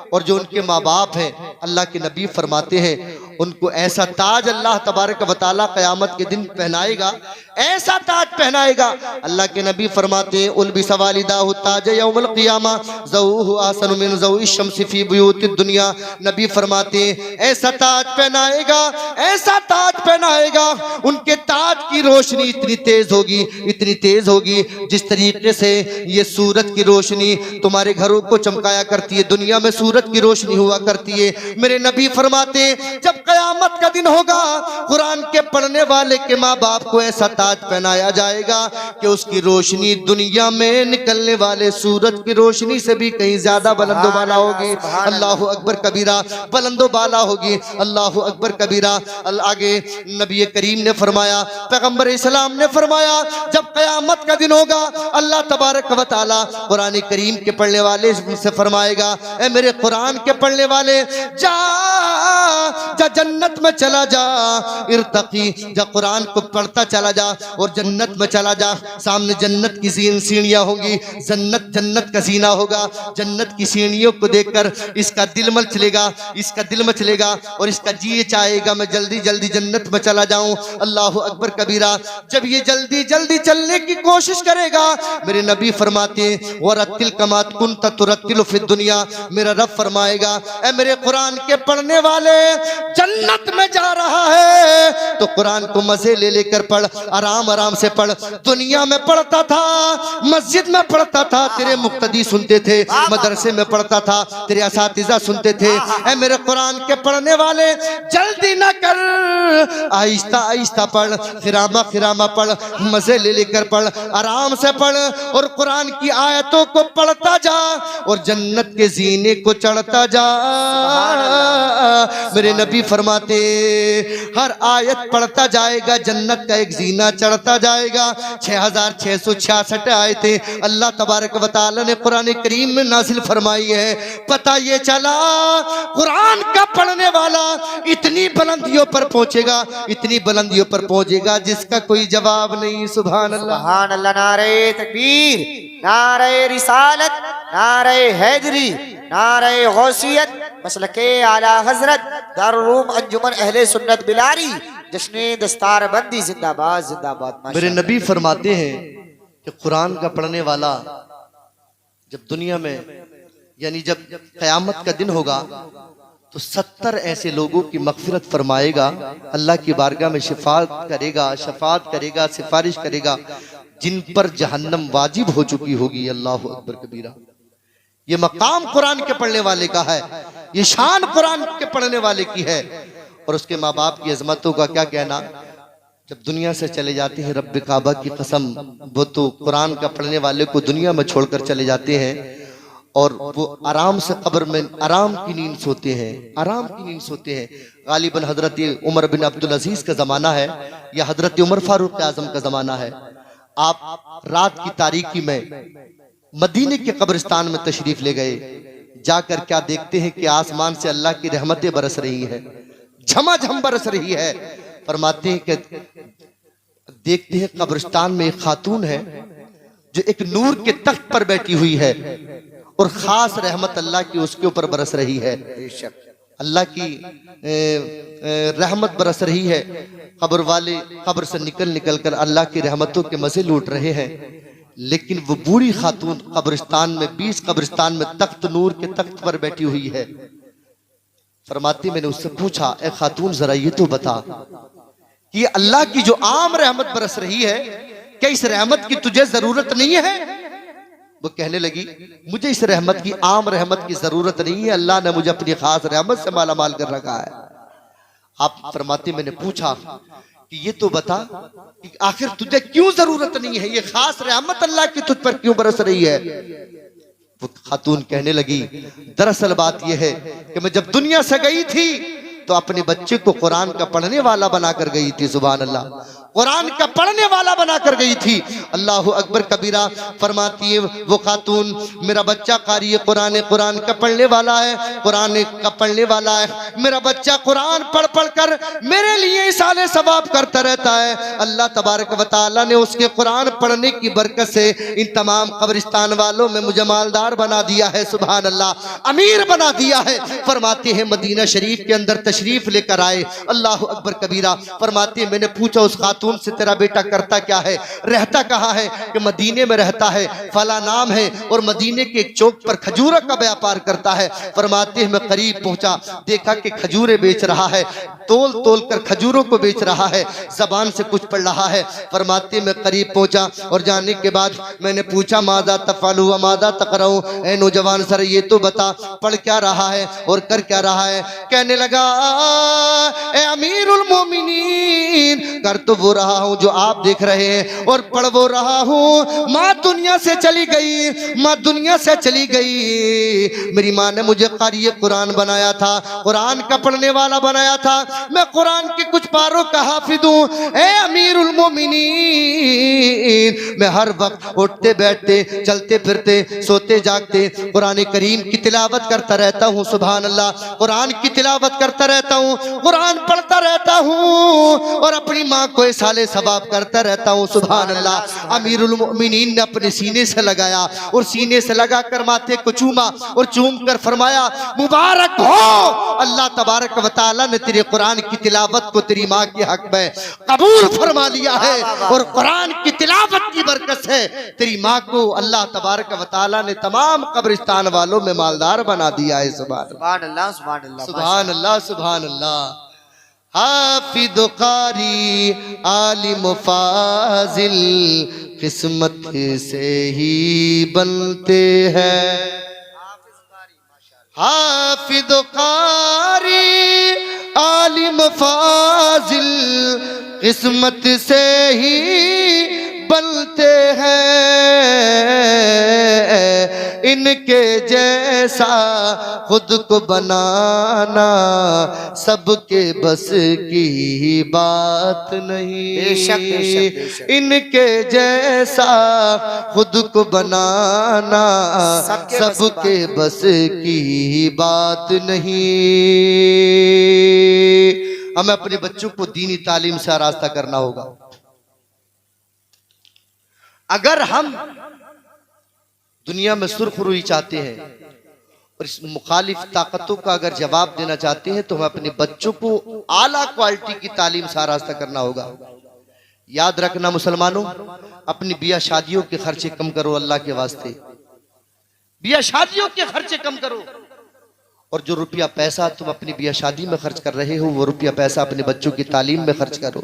और जो उनके माँ बाप हैं, अल्लाह के नबी फरमाते हैं उनको ऐसा ताज अल्लाह तबारक व तआला क़यामत के दिन पहनाएगा, ऐसा ताज पहनाएगा। अल्लाह के नबी फरमाते हैं उल्बिस वालिदाहु ताज यौमुल क़ियामा ज़ौहु अहसनु मिन ज़ौइ शम्स फी बुयूतिद दुनिया। नबी फरमाते हैं ऐसा ताज पहनाएगा, ऐसा ताज पहनाएगा, उनके ताज की रोशनी इतनी तेज होगी, इतनी तेज होगी, जिस तरीके से ये सूरज की रोशनी तुम्हारे घरों को चमकाया करती है, दुनिया में सूरज की रोशनी हुआ करती है। मेरे नबी फरमाते जब कयामत का दिन होगा, कुरान के पढ़ने वाले के माँ बाप को ऐसा ताज ताज पहनाया जाएगा कि उसकी रोशनी दुनिया में निकलने वाले सूरज की रोशनी से भी कहीं ज्यादा बुलंदो बाला होगी। अल्लाह अकबर कबीरा, बुलंदो बाला होगी। अल्लाह अकबर कबीरा। आगे नबी करीम ने फरमाया, पैगंबर इस्लाम ने फरमाया, जब क़यामत का दिन होगा अल्लाह तबारक व तआला कुरान करीम के पढ़ने वाले से फरमाएगा, ए मेरे कुरान के पढ़ने वाले, जा जा जन्नत में चला जा, इर्तकी, जा कुरान को पढ़ता चला जा और जन्नत में चला जा। सामने जन्नत की सीढ़ियां होंगी, जन्नत का सीना होगा। जन्नत की सीढ़ियों को देखकर इसका दिल मचलेगा, इसका दिल मचलेगा और इसका जी चाहेगा मैं जल्दी जल्दी जन्नत में चला जाऊं। अल्लाह अकबर कबीरा। जब ये जल्दी जल्दी चलने की कोशिश करेगा, मेरे नबी फरमाते हैं, वरत्तिल कमा कुन्त तुरत्तिलु फिद दुनिया, मेरा रब फरमाएगा, ए मेरे कुरान के पढ़ने वाले, जन्नत में जा रहा है तो कुरान को मजे ले लेकर पढ़, आराम आराम से पढ़। दुनिया में पढ़ता था, मस्जिद में पढ़ता था, तेरे मुक्तदी सुनते थे, मदरसे में पढ़ता था, तेरे असातिज़ा सुनते थे। ऐ मेरे कुरान के पढ़ने वाले, जल्दी ना कर, आहिस्ता आहिस्ता पढ़, खिरामा खिरामा पढ़, मजे ले लेकर पढ़, आराम से पढ़ और कुरान की आयतों को पढ़ता जा और जन्नत के जीने को चढ़ता जा। मेरे नबी फरमाते, हर आयत पढ़ता जाएगा, जन्नत का एक जीना चढ़ता जाएगा। 6666 आयतें अल्लाह तबारक व तआला ने कुरान करीम में नाजिल फरमाई है। पता ये चला, कुरान का पढ़ने वाला इतनी बुलंदियों पर पहुंचेगा, इतनी बुलंदियों पर पहुंचेगा जिसका कोई जवाब नहीं। सुभान अल्लाह, सुभान अल्लाह। नारे तकबीर, नारे रिसालत, नारे हैदरी, नारे गौसियत, मसलके आला हजरत दारुल उलूम अंजुमन अहले सुन्नत बिलारी, जश्न दस्तार बंदी जिंदाबाद जिंदाबाद। मेरे नबी फरमाते हैं कि कुरान का पढ़ने वाला जब दुनिया में, यानी जब क़यामत का दिन होगा तो 70 ऐसे लोगों की मग़फ़िरत फरमाएगा, अल्लाह की बारगाह में शफाअत करेगा, सिफारिश करेगा, जिन पर जहन्नम वाजिब हो चुकी होगी। अल्लाह अकबर कबीरा। ये मकाम कुरान के पढ़ने वाले का है, ये शान कुरान के पढ़ने वाले की है। और उसके माँ बाप की अजमतों का क्या कहना। जब दुनिया से चले जाते हैं, रब्बे काबा की कसम, वो तो कुरान का पढ़ने वाले को दुनिया में छोड़कर चले जाते हैं और वो आराम से कब्र में आराम की नींद सोते हैं, आराम की नींद सोते हैं। गालिबन हजरत उमर बिन अब्दुल अजीज का जमाना है या हजरत उमर फारूक आजम का जमाना है। आप रात की तारीकी में मदीने के कब्रिस्तान में तशरीफ ले गए, जाकर क्या देखते हैं कि आसमान से अल्लाह की रहमतें बरस रही है, झमाझम बरस रही है। फरमाते हैं कि देखते हैं कब्रिस्तान में एक खातून है जो एक नूर के तख्त पर बैठी हुई है और खास रहमत अल्लाह की उसके ऊपर बरस रही है। अल्लाह की रहमत बरस रही है। कब्र वाले कब्र से निकल कर अल्लाह की रहमतों के मजे लूट रहे हैं, लेकिन वो बूढ़ी खातून कब्रिस्तान में 20 कब्रिस्तान में तख्त नूर के तख्त पर बैठी हुई है। फरमाती, मैंने उससे पूछा, ए खातून जरा ये तो बता कि अल्लाह की जो आम रहमत बरस रही है, क्या इस रहमत की तुझे जरूरत नहीं है? वो कहने लगी, मुझे इस रहमत की, आम रहमत की जरूरत नहीं है, अल्लाह ने मुझे अपनी खास रहमत से माला माल कर रखा है। आप फरमाती, मैंने पूछा कि ये तो बता कि आखिर तुझे क्यों जरूरत नहीं है, ये खास रहमत अल्लाह की तुझ पर क्यों बरस रही है? वो खातून कहने लगी, दरअसल बात यह है कि मैं जब दुनिया से गई थी तो अपने बच्चे को कुरान का पढ़ने वाला बनाकर गई थी। सुभान अल्लाह, कुरान का पढ़ने वाला बनाकर गई थी। अल्लाह अकबर कबीरा। फरमाती है वो खातून, मेरा बच्चा कारी कुरान का पढ़ने वाला है, कुरान का पढ़ने वाला है। मेरा बच्चा कुरान पढ़ पढ़ कर मेरे लिए इसाले सवाब करता रहता है। अल्लाह तबारक व तआला ने उसके कुरान पढ़ने की बरकत से इन तमाम कब्रिस्तान वालों में मुझे मालदार बना दिया है। सुभान अल्लाह, अमीर बना दिया है। फरमाते हैं मदीना शरीफ के अंदर तशरीफ लेकर आए। अल्लाह अकबर कबीरा। फरमाते हैं मैंने पूछा उस खातून से, तेरा बेटा करता क्या है, रहता कहाँ है? कि मदीने में रहता है, फला नाम है और मदीने के एक चौक पर खजूरों का व्यापार करता है। फरमाते हैं मैं करीब पहुंचा, देखा कि खजूरें बेच रहा है, तोल तोल कर खजूरों को बेच रहा है, जबान से कुछ पढ़ रहा है। फरमाते मैं करीब पहुंचा और जाने के बाद मैंने पूछा, मादा तफअलु व मादा तक़रऊ, ए नौजवान सर ये तो बता पढ़ क्या रहा है और कर क्या रहा है? कहने लगा, ए अमीरुल मोमिनीन, कर तो वो वो रहा हूँ जो आप देख रहे हैं और पढ़ वो रहा हूँ। माँ दुनिया से चली गई, माँ दुनिया से चली गई। मेरी माँ ने मुझे क़ारी कुरान बनाया था, कुरान का पढ़ने वाला बनाया था। मैं कुरान के कुछ पारों का हाफिज हूँ। ए अमीरुल मोमिनीन, मैं हर वक्त उठते बैठते चलते फिरते सोते जागते कुरान करीम की तिलावत करता रहता हूँ। सुभान अल्लाह, कुरान की तिलावत करता रहता हूँ, कुरान पढ़ता रहता हूँ और अपनी माँ को इसाले सवाब करता रहता हूँ। सुभान अल्लाह। अमीरुल मोमिनीन ने अपने सीने से लगाया और सीने से लगा कर माथे को चूमा और चूम कर फरमाया, मुबारक हो, अल्लाह तबारक व तआला ने तेरे कुरान की तिलावत को तेरी माँ के हक में कबूल फरमा लिया है और कुरान की तिलावत की बरकत से तेरी माँ को अल्लाह तबारक व तआला ने तमाम कब्रिस्तान वालों में मालदार बना दिया है। सुभान अल्लाह, सुभान अल्लाह, सुभान अल्लाह, सुभान अल्लाह। हाफिज़ क़ारी आलिम फाजिल किस्मत से ही बनते हैं। हाफिज़ क़ारी आलिम फाजिल किस्मत से ही बनते हैं। इनके जैसा खुद को बनाना सबके बस की बात नहीं। बेशक, बेशक, बेशक। इनके जैसा खुद को बनाना सबके बस की बात नहीं। हमें अपने बच्चों को दीनी तालीम से आरास्ता करना होगा। अगर हम दुनिया में सुरखरुई चाहते हैं और इस मुखालिफ ताकतों का अगर जवाब देना चाहते हैं तो हमें अपने बच्चों को आला क्वालिटी की तालीम से आरास्ता करना होगा। याद रखना मुसलमानों, अपनी बिया शादियों के खर्चे कम करो, अल्लाह के वास्ते बिया शादियों के खर्चे कम करो। और जो रुपया पैसा तुम अपनी बिया शादी में खर्च कर रहे हो वो रुपया पैसा अपने बच्चों की तालीम में खर्च करो।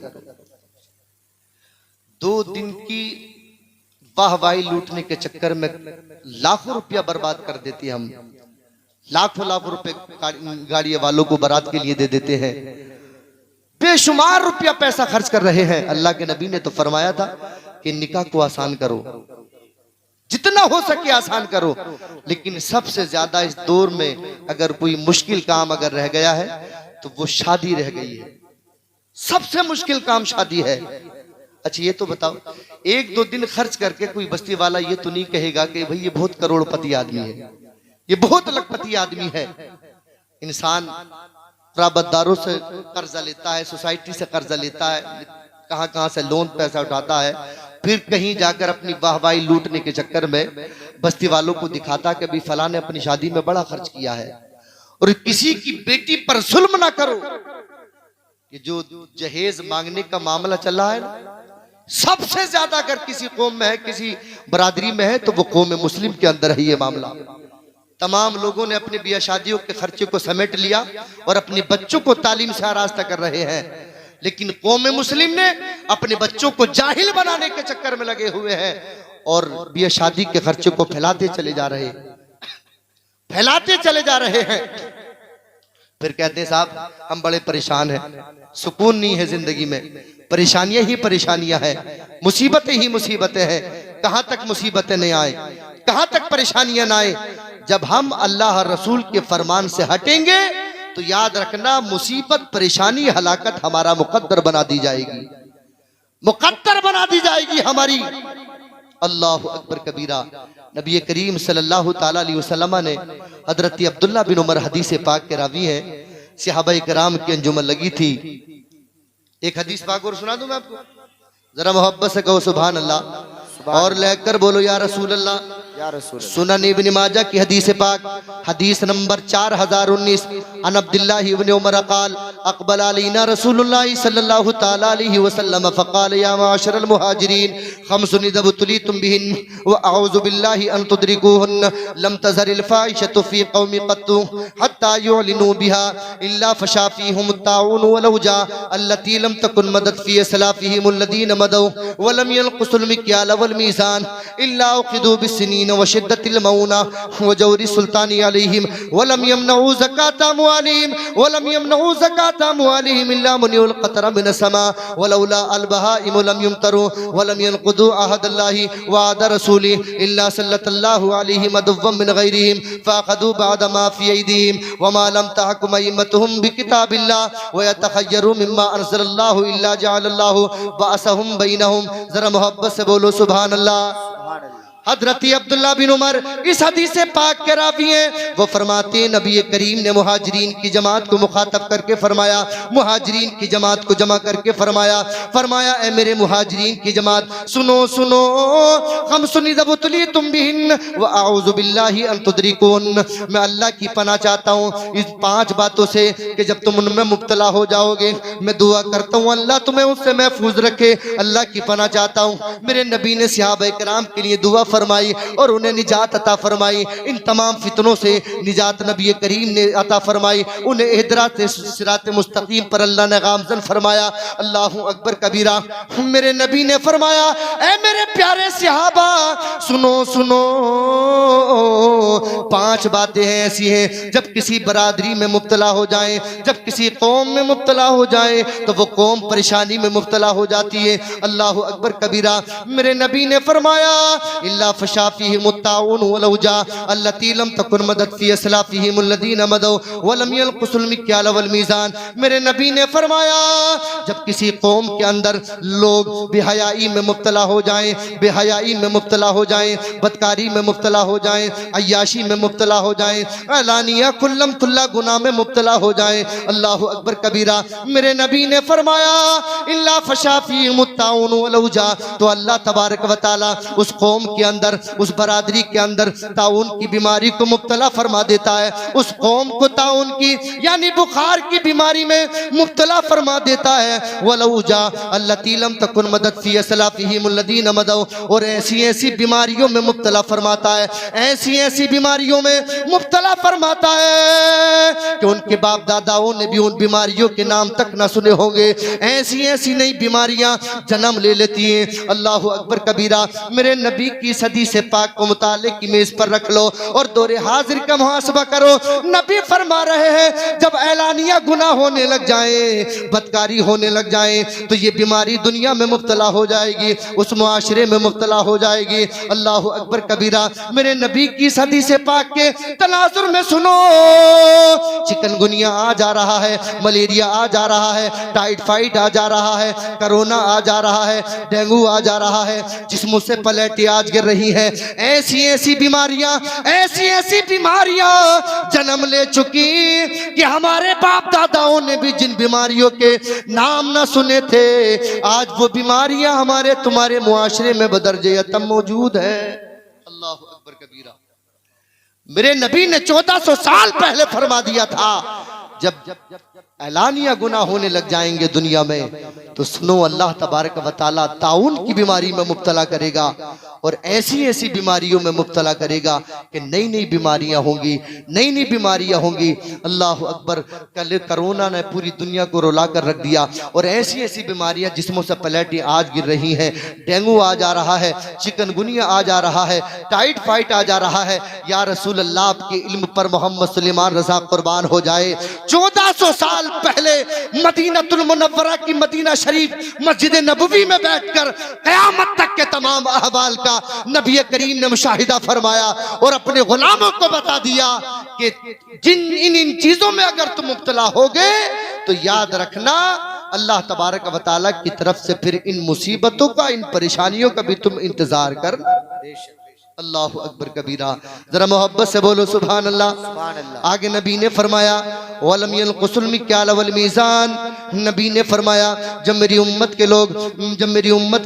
2 दिन की वाहवाही लूटने के चक्कर में लाखों रुपया बर्बाद कर देते हम। लाखों लाखों रुपए गाड़ी वालों को बारात के लिए दे देते हैं। बेशुमार रुपया पैसा खर्च कर रहे हैं। अल्लाह के नबी ने तो फरमाया था कि निकाह को आसान करो, जितना हो सके आसान करो। लेकिन सबसे ज्यादा इस दौर में अगर कोई मुश्किल काम अगर रह गया है तो वो शादी रह गई है। सबसे मुश्किल काम शादी है। अच्छा ये तो बताओ, 1-2 दिन खर्च करके कोई बस्ती वाला ये तो नहीं कहेगा कि भाई ये बहुत करोड़पति आदमी है, ये बहुत लखपति आदमी है। इंसान प्राबदारों से कर्जा लेता है, सोसाइटी से कर्जा लेता है, कहां कहां से लोन पैसा उठाता है, फिर कहीं जाकर अपनी वाहवाही लूटने के चक्कर में बस्ती वालों को दिखाता कि भाई फलां ने अपनी शादी में बड़ा खर्च किया है। और किसी की बेटी पर जुल्म ना करो। ये जो जहेज मांगने का मामला चल रहा है ना, सबसे ज्यादा अगर किसी कौम में है, किसी बरादरी में है, तो वो कौम मुस्लिम के अंदर है ये मामला। तमाम लोगों ने अपने बिया शादियों के खर्चे को समेट लिया और अपने बच्चों को तालीम से आरास्ता कर रहे हैं। लेकिन कौम मुस्लिम ने अपने बच्चों को जाहिल बनाने के चक्कर में लगे हुए हैं और बिया शादी के खर्चे को फैलाते चले जा रहे हैं। फिर कहते हैं साहब हम बड़े परेशान हैं, सुकून नहीं है जिंदगी में, परेशानियां ही परेशानियां हैं, मुसीबतें ही मुसीबतें हैं। कहां तक मुसीबतें नहीं आए, कहां तक परेशानियां ना आए। जब हम अल्लाह रसूल के फरमान से हटेंगे तो याद रखना मुसीबत परेशानी हलाकत हमारा मुकद्दर बना दी जाएगी, मुकद्दर बना दी जाएगी हमारी। अल्लाह अकबर कबीरा। नबी करीम सल्लल्लाहु ताला अलैहि वसल्लम ने हजरत अब्दुल्ला बिन उमर हदीस पाक के रावी हैं, सहाबाए किराम की अंजुमन लगी थी। एक हदीस पाक और सुना दूं मैं आपको, जरा मोहब्बत से कहो सुभान अल्लाह और लेकर बोलो या रसूल अल्लाह। सुनन इब्न माजा की हदीस पाक, हदीस नंबर 4019, अन अब्दुल्लाह इब्न उमर क़ाल अक़बल अलैना रसूलुल्लाह सल्लल्लाहु तआला अलैहि वसल्लम फ़क़ाल या माशरल मुहाजिरीन खम्सुन इज़ा बुतलीतुम बिहिन व अऊज़ु बिल्लाहि अन तुदरिकूहुन लम तज़रिल फ़ाहिशतु फ़ी क़ौमी क़त्तु हत्ता युअलिनू बिहा इल्ला फ़शा फ़ीहुम ताऊन व लौजा अल्लती लम तकुन मदद फ़ी सलाफ़िहिम अल्लज़ीना मदौ व लम यनक़ुसुल मिक्याल वल मीज़ान इल्ला उक़िदू बिस्सिनीन बिस्सिनीन व शिद्दतिल मऊना व जौरी सुल्तानी अलैहिम वलम यमनऊ ज़कात अमवालिहिम वलम यमनऊ ज़कात अमवालिहिम इल्ला मुनिउल क़तरा मिन समा वलौला अल बहाइम लम युमतरू वलम यनक़ुदू अहदल्लाहि व अहद रसूली इल्ला सल्लल्लाहु अलैहि मदव्वम मिन गैरिहिम फ़अख़ज़ू बअद मा फ़ी ऐदीहिम व मा लम तहकुम अइम्मतुहुम बिकिताबिल्लाह व यतख़य्यरू मिम्मा अरसलल्लाहु इल्ला जअलल्लाहु बअसहुम बैनहुम। जरा मोहब्बत से बोलो सुभान अल्लाह। हजरत अब्दुल्ला बिन उमर इस हदीस पाक के रावी हैं। वो फरमाते हैं नबी करीम ने मुहाजिरीन की जमात को मुखातब करके फरमाया, मुहाजिरीन की जमात को जमा करके फरमाया, फरमाया ए मेरे मुहाजिरीन की जमात सुनो सुनो, हम सुनी ज़बतुली तुम बिहिन व आऊज़ु बिल्लाहि अन तुदरिकुन। मैं अल्लाह की पनाह चाहता हूँ इस 5 बातों से कि जब तुम उनमें मुब्तला हो जाओगे मैं दुआ करता हूँ अल्लाह तुम्हें उससे महफूज रखे। अल्लाह की पनाह चाहता हूँ। मेरे नबी ने सहाबा कराम के लिए दुआ फरमाई और उन्हें निजात अता फरमाई। इन तमाम फितनों से निजात नबी करीम ने अता फरमाई। उन्हें हिदरात सिरात मुस्तकीम पर अल्लाह ने गामज़न फरमाया। अल्लाहु अकबर कबीरा। मेरे नबी ने फरमाया ऐ मेरे प्यारे सहाबा सुनो सुनो, 5 बातें हैं ऐसी हैं जब किसी बरादरी में मुब्तला हो जाए, जब किसी कौम में मुब्तला हो जाए तो वो कौम परेशानी में मुब्तला हो जाती है। अल्लाहु अकबर कबीरा। मेरे नबी ने फरमाया इल्ला फशाफीहि मुत्ताउन वलौजा अल्लती लम तकुन मदद फी असलाफिहि मुल्लदीन मदौ वलम यलकुसुल मिक्याल वल मीज़ान। मेरे नबी ने फरमाया जब किसी कौम के अंदर लोग बेहयाई में मुब्तला हो जाएं, बेहयाई में मुब्तला हो जाएं, बदकारी में मुब्तला हो जाएं, अय्याशी में मुब्तला हो जाएं, अलानिया खुल्लम खुल्ला गुनाह में मुब्तला हो जाएं, अल्लाहु अकबर कबीरा। मेरे नबी ने फरमाया इल्ला फशाफी मुत्ताउन वलौजा, तो अल्लाह तबारक व तआला उस कौम के अंदर, उस बरादरी के अंदर ताउन की बीमारी को मुब्तला फरमा देता है। उस कौम को ताउन की यानी बुखार की बीमारी में मुब्तला फरमा देता है। वलौजा अल्लती लम तकुन मदद फी असलाफिहिम मुल्लदीन मदौ, और ऐसी ऐसी बीमारियों में मुब्तला फरमाता है, ऐसी ऐसी बीमारियों में मुब्तला फरमाता है कि उनके बाप दादाओं ने भी उन बीमारियों के नाम तक ना सुने होंगे। ऐसी ऐसी नई बीमारियां जन्म ले लेती हैं। अल्लाहु अकबर कबीरा। मेरे नबी की सदी से पाक को मुताले की मेज पर रख लो और दौरे हाजिर का मुहासबा करो। नबी फरमा रहे हैं जब ऐलानिया गुनाह होने लग जाए, बदकारी होने लग जाए तो ये बीमारी दुनिया में मुब्तला हो जाएगी, उस मुआशरे में मुब्तला हो जाएगी। अल्लाहु अकबर कबीरा। मेरे नबी की सदी से पाक के तनाजुर में सुनो, चिकनगुनिया आ जा रहा है, मलेरिया आ जा रहा है, टाइफाइड आ जा रहा है, कोरोना आ जा रहा है, डेंगू आ जा रहा है, जिस्मों से पलेटें आज गिर रही हैं। ऐसी ऐसी बीमारियां, ऐसी ऐसी बीमारियां जन्म ले चुकी कि हमारे बाप दादाओं ने भी जिन बीमारियों के नाम ना सुने थे, आज वो बीमारियां हमारे तुम्हारे मुआशरे में बदरजे अतम मौजूद है। अल्लाह अकबर कबीरा। मेरे नबी ने 1400 साल पहले फरमा दिया था जब ऐलानिया गुनाह होने लग जाएंगे दुनिया में तो सुनो अल्लाह तबारक व तआला ताउन की बीमारी में मुब्तला करेगा और ऐसी ऐसी बीमारियों में मुब्तला करेगा कि नई नई बीमारियां होंगी, नई नई बीमारियां होंगी। अल्लाह अकबर। कल कोरोना ने पूरी दुनिया को रुला कर रख दिया और ऐसी ऐसी बीमारियां जिस्मों से पलेटें आज गिर रही हैं। डेंगू आ जा रहा है, चिकनगुनिया आ जा रहा है, टाइफाइड आ जा रहा है। या रसूल अल्लाह आपके इल्म पर मोहम्मद सुलेमान रज़ा कुर्बान हो जाए। 1400 साल पहले मदीनतुल मुनव्वरा की मदीना शरीफ मस्जिद नबवी में बैठकर क़यामत तक के तमाम अहवाल का नबी करीम ने मुशाहिदा फरमाया और अपने गुलामों को बता दिया कि जिन इन चीजों में अगर तुम मुब्तला होगे तो याद रखना अल्लाह तबारक व तआला की तरफ से फिर इन मुसीबतों का, इन परेशानियों का भी तुम इंतजार कर। अल्लाह अकबर कबीरा। जरा मोहब्बत से बोलो सुभान अल्लाह। आगे नबी ने फरमाया वलम यलकुसुल मिक्याल वल मीज़ान। नबी ने फरमाया जब मेरी उम्मत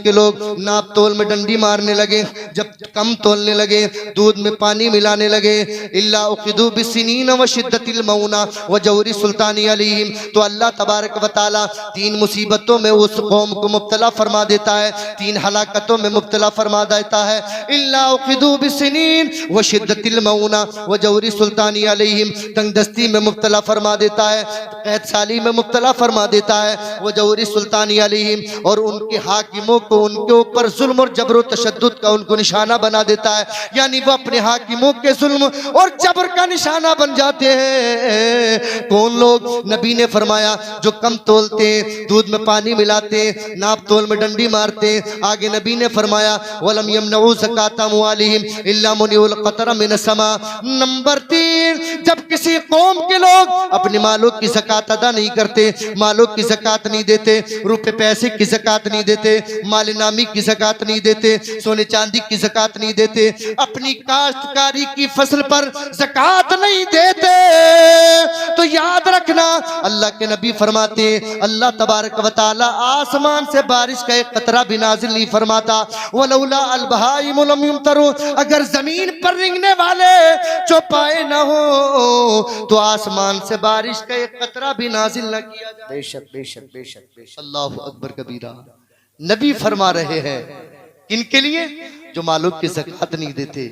के लोग नाप तोल में डंडी मारने लगे, जब कम तोलने लगे, दूध में पानी मिलाने लगे, इल्ला उक़िदू बिस्सिनीन व शिद्दतिल मऊना व जौरी सुल्तानी अलैहिम, तो अल्लाह तबारक व तआला 3 मुसीबतों में उस कौम को मुब्तला फरमा देता है, 3 हलाकतों में मुब्तला फरमा देता है। इल्ला बिस्सिनीन व शिद्दतिल मऊना व जौरी सुल्तानी अलैहिम, तंगदस्ती में मुब्तला फरमा देता है, कैद साली में मुब्तला फरमा देता है, वो जौरी सुल्तानी अलैहिम, और उनके हाकिमों को उनके ऊपर जुल्म और जबर तशद्दुद का उनको निशाना बना देता है, यानी वो अपने हाकिमों के जुल्म और जबर का निशाना बन जाते हैं। कौन लोग? नबी ने फरमाया जो कम तोलते, दूध में पानी मिलाते, नाप तोल में डंडी मारते। आगे नबी ने फरमाया वलम यमनऊ ज़कात अमवालिहिम इल्ला मुनिउल क़तरा मिन समा। नंबर 3, जब किसी कौम के लोग अपने मालों की ज़कात अदा नहीं करते, मालों की ज़कात नहीं देते, रुपए पैसे की ज़कात नहीं देते, माल नामी की ज़कात नहीं देते, सोने चांदी की ज़कात नहीं देते, अपनी काश्तकारी की फसल पर ज़कात नहीं देते, तो याद रखना अल्लाह के नबी फरमाते अल्लाह तबारक व तआला आसमान से बारिश का एक कतरा भी नाजिल नहीं फरमाता। वलौला अल बहाइम लम युमतरू, अगर जमीन पर रेंगने वाले चौपाए न हो तो आसमान से बारिश का एक कतरा भी नाजिल न किया जाए। बेशक बेशक बेशक बेशक। अल्लाहु अकबर कबीरा। नबी फरमा रहे हैं किनके लिए? जो मालों की ज़कात नहीं देते,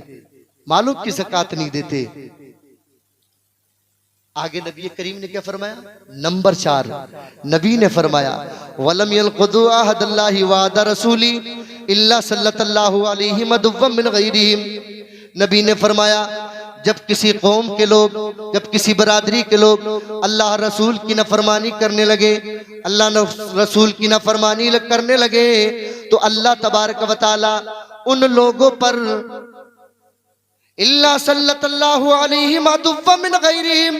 मालों की ज़कात नहीं देते। आगे नबी करीम ने क्या फरमाया? नंबर 4, नबी ने फरमाया वलम यलक़दू अहदल्लाहि वादा रसूली इल्ला सल्लल्लाहु अलैहि मदव्वम मिन गैरिहिम। नबी ने फरमाया जब किसी कौम के लोग, जब किसी बरादरी के लोग अल्लाह रसूल की नफरमानी करने लगे, अल्लाह रसूल की नफरमानी करने लगे, तो अल्लाह तबारक व तआला उन लोगों पर इल्ला सल्लल्लाहु अलैहि मदव्वम मिन गैरिहिम,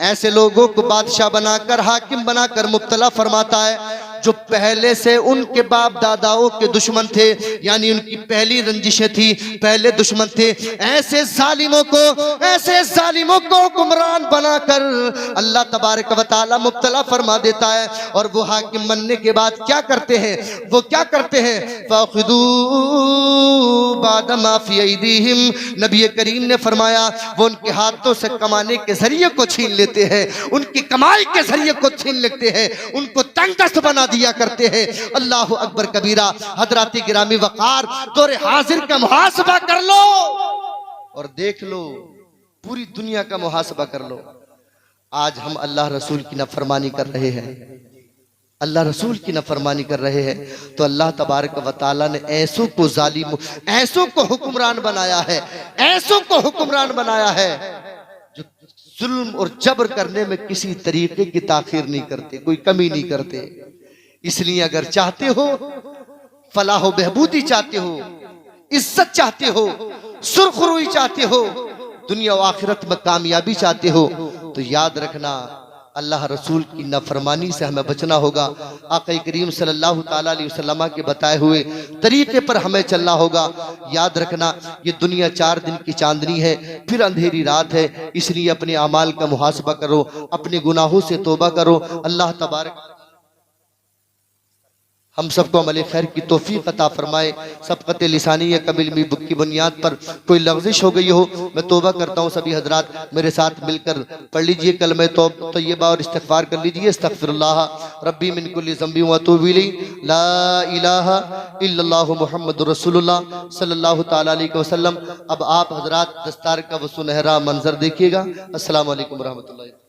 ऐसे लोगों को बादशाह बनाकर, हाकिम बनाकर मुब्तला फरमाता है जो पहले से उनके बाप दादाओं के दुश्मन थे, यानी उनकी पहली रंजिशें थी, पहले दुश्मन थे। ऐसे जालिमों को हुक्मरान बनाकर अल्लाह तबारक व तआला मुब्तला फरमा देता है। और वो हाकिम बनने के बाद क्या करते हैं? वो क्या करते हैं? फ़ाख़ुदू बाद मा फ़ी ऐदीहिम। नबी करीम ने फरमाया वो उनके हाथों से कमाने के जरिए को छीन लेते हैं, उनकी कमाई के जरिए को छीन लेते हैं, उनको तंगदस्त बना दिया करते हैं। अल्लाह अकबर कबीरा। हजरात गिरामी वकार, तोरे हाजिर का मुहासबा कर लो और देख लो, पूरी दुनिया का मुहासबा कर लो। आज हम अल्लाह रसूल की नाफरमानी कर रहे हैं, अल्लाह रसूल की नाफरमानी कर रहे हैं, तो अल्लाह तबारक व तआला ने ऐसों को जालिम, ऐसों को हुक्मरान बनाया है, ऐसों को हुक्मरान बनाया है जो जुल्म और जबर करने में किसी तरीके की ताखीर नहीं करते, कोई कमी नहीं करते। इसलिए अगर चाहते हो फलाह बहबूदी चाहते हो, इज्जत चाहते हो, सुरखरुई चाहते हो, दुनिया और आखिरत में कामयाबी चाहते हो, तो याद रखना अल्लाह रसूल की नाफरमानी से हमें बचना होगा। आक़ा करीम सल्लल्लाहु ताला अलैहि वसल्लम के बताए हुए तरीके पर हमें चलना होगा। याद रखना ये दुनिया 4 दिन की चांदनी है, फिर अंधेरी रात है। इसलिए अपने अमाल का मुहासबा करो, अपने गुनाहों से तौबा करो। अल्लाह तबारक हम सबको अमल खैर की तौफीक अता फरमाए। सबकत लिसानी या कबिल मी बुक की बुनियाद पर कोई लग़ज़िश हो गई हो, मैं तौबा करता हूँ। सभी हजरात मेरे साथ मिलकर पढ़ लीजिए कलमे तौबा और इस्तिग़फ़ार कर लीजिए। अस्तग़फ़िरुल्लाह रब्बी मिन कुल्लि ज़ंबि व अतूबु इलैहि, ला इलाहा इल्लल्लाहु मुहम्मदुर रसूलुल्लाह सल्लल्लाहु ताला अलैहि वसल्लम। अब आप हजरात दस्तार का वो सुनहरा मंजर देखिएगा। अस्सलामु अलैकुम व रहमतुल्लाहि।